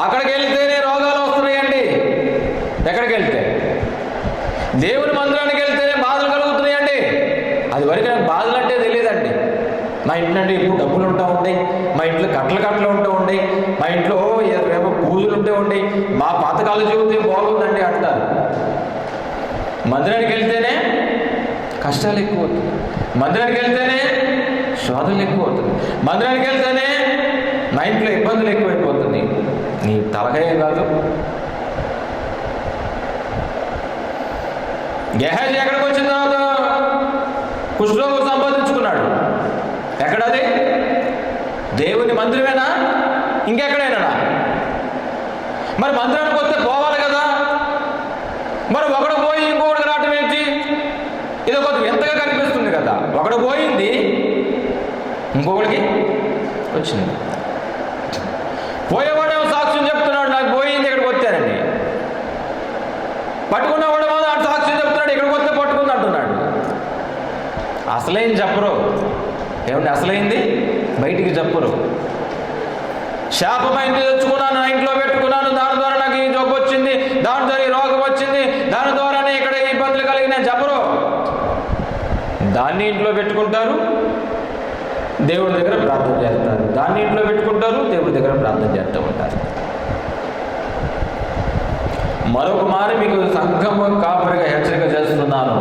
అక్కడికి వెళ్తేనే రోగాలు వస్తున్నాయండి. ఎక్కడికి వెళ్తే? దేవుని మందిరానికి వెళ్తేనే బాధలు కలుగుతున్నాయండి. అది వరకు నాకు బాధలు అంటే తెలియదండి. మా ఇంట్లో ఇప్పుడు డబ్బులు ఉంటూ ఉంటాయి, మా ఇంట్లో కట్టలు ఉంటూ ఉంటాయి, మా ఇంట్లో రేపు పూజలు ఉంటూ ఉంటాయి, మా పాతకాల జీవితం బాగుందండి అంటారు. మందిరానికి వెళ్తేనే కష్టాలు ఎక్కువ అవుతుంది, మందిరానికి వెళ్తేనే శోధనలు ఎక్కువ అవుతుంది, మందిరానికి వెళ్తేనే మా ఇంట్లో ఇబ్బందులు ఎక్కువైపోతుంది. నీ తలకాయ కాదు. గెహాజీ ఎక్కడికి వచ్చిన తర్వాత కుష్ఠరోగం సంపాదించుకున్నాడు. ఎక్కడది? దేవుని మందిరమేనా? ఇంకెక్కడైనా? మరి మందిరానికి వస్తే పోవాలి కదా. మరి ఒకడు పోయి ఇంకొకటి రావటం ఏంటి? ఇది కొంచెం ఎంతగా కనిపిస్తుంది కదా. ఒకడు పోయింది, ఇంకొకడికి వచ్చింది. పోయేవాడేమో సాక్ష్యం చెప్తున్నాడు, నాకు పోయింది, ఇక్కడికి వచ్చానండి. పట్టుకున్నవాడు మాత్రం సాక్ష్యం చెప్తున్నాడు, ఇక్కడికి వస్తే పట్టుకుంది అంటున్నాడు. అసలేం చెప్పరు. ఏమంటే అసలైంది బయటికి చెప్పరు. శాపమైంది తెచ్చుకున్నాను, నా ఇంట్లో పెట్టుకున్నాను, దాని ద్వారా నాకు ఈ జబ్బు వచ్చింది, దాని ద్వారా ఈ రోగం వచ్చింది, దాని ద్వారానే ఇక్కడ ఇబ్బందులు కలిగిన చెప్పరు. దాన్ని ఇంట్లో పెట్టుకుంటారు, దేవుడి దగ్గర ప్రార్థన చేస్తారు. దాన్ని ఇంట్లో పెట్టుకుంటారు, దేవుడి దగ్గర ప్రార్థన చేస్తూ ఉంటారు. మరొక మారి మీకు సంఘము కాపరిగా హెచ్చరిక చేస్తున్నాను,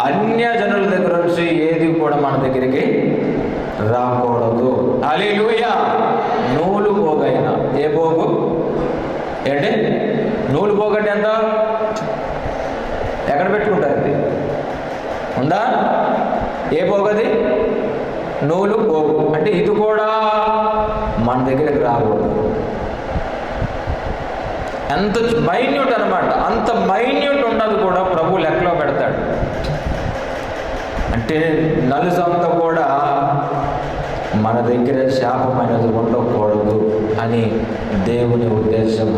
అన్య జనుల దగ్గర నుంచి ఏది కూడా మన దగ్గరికి రాకూడదు. హల్లెలూయా! నూలు పోగైనా, ఏ పోగు ఏంటి? నూలు పోగంటే ఎంత? ఎక్కడ పెట్టుకుంటారు? ఇది ఉందా? ఏ పోగది? నూలు పోగు. అంటే ఇది కూడా మన దగ్గరికి రాకూడదు. ఎంత మైన్యూట్ అనమాట. అంత మైన్యూట్ ఉన్నది కూడా ప్రభు లెక్కలో పెడతాడు. అంటే నలుసంతా కూడా మన దగ్గర శాపమైనది ఉండకూడదు అని దేవుని ఉద్దేశం.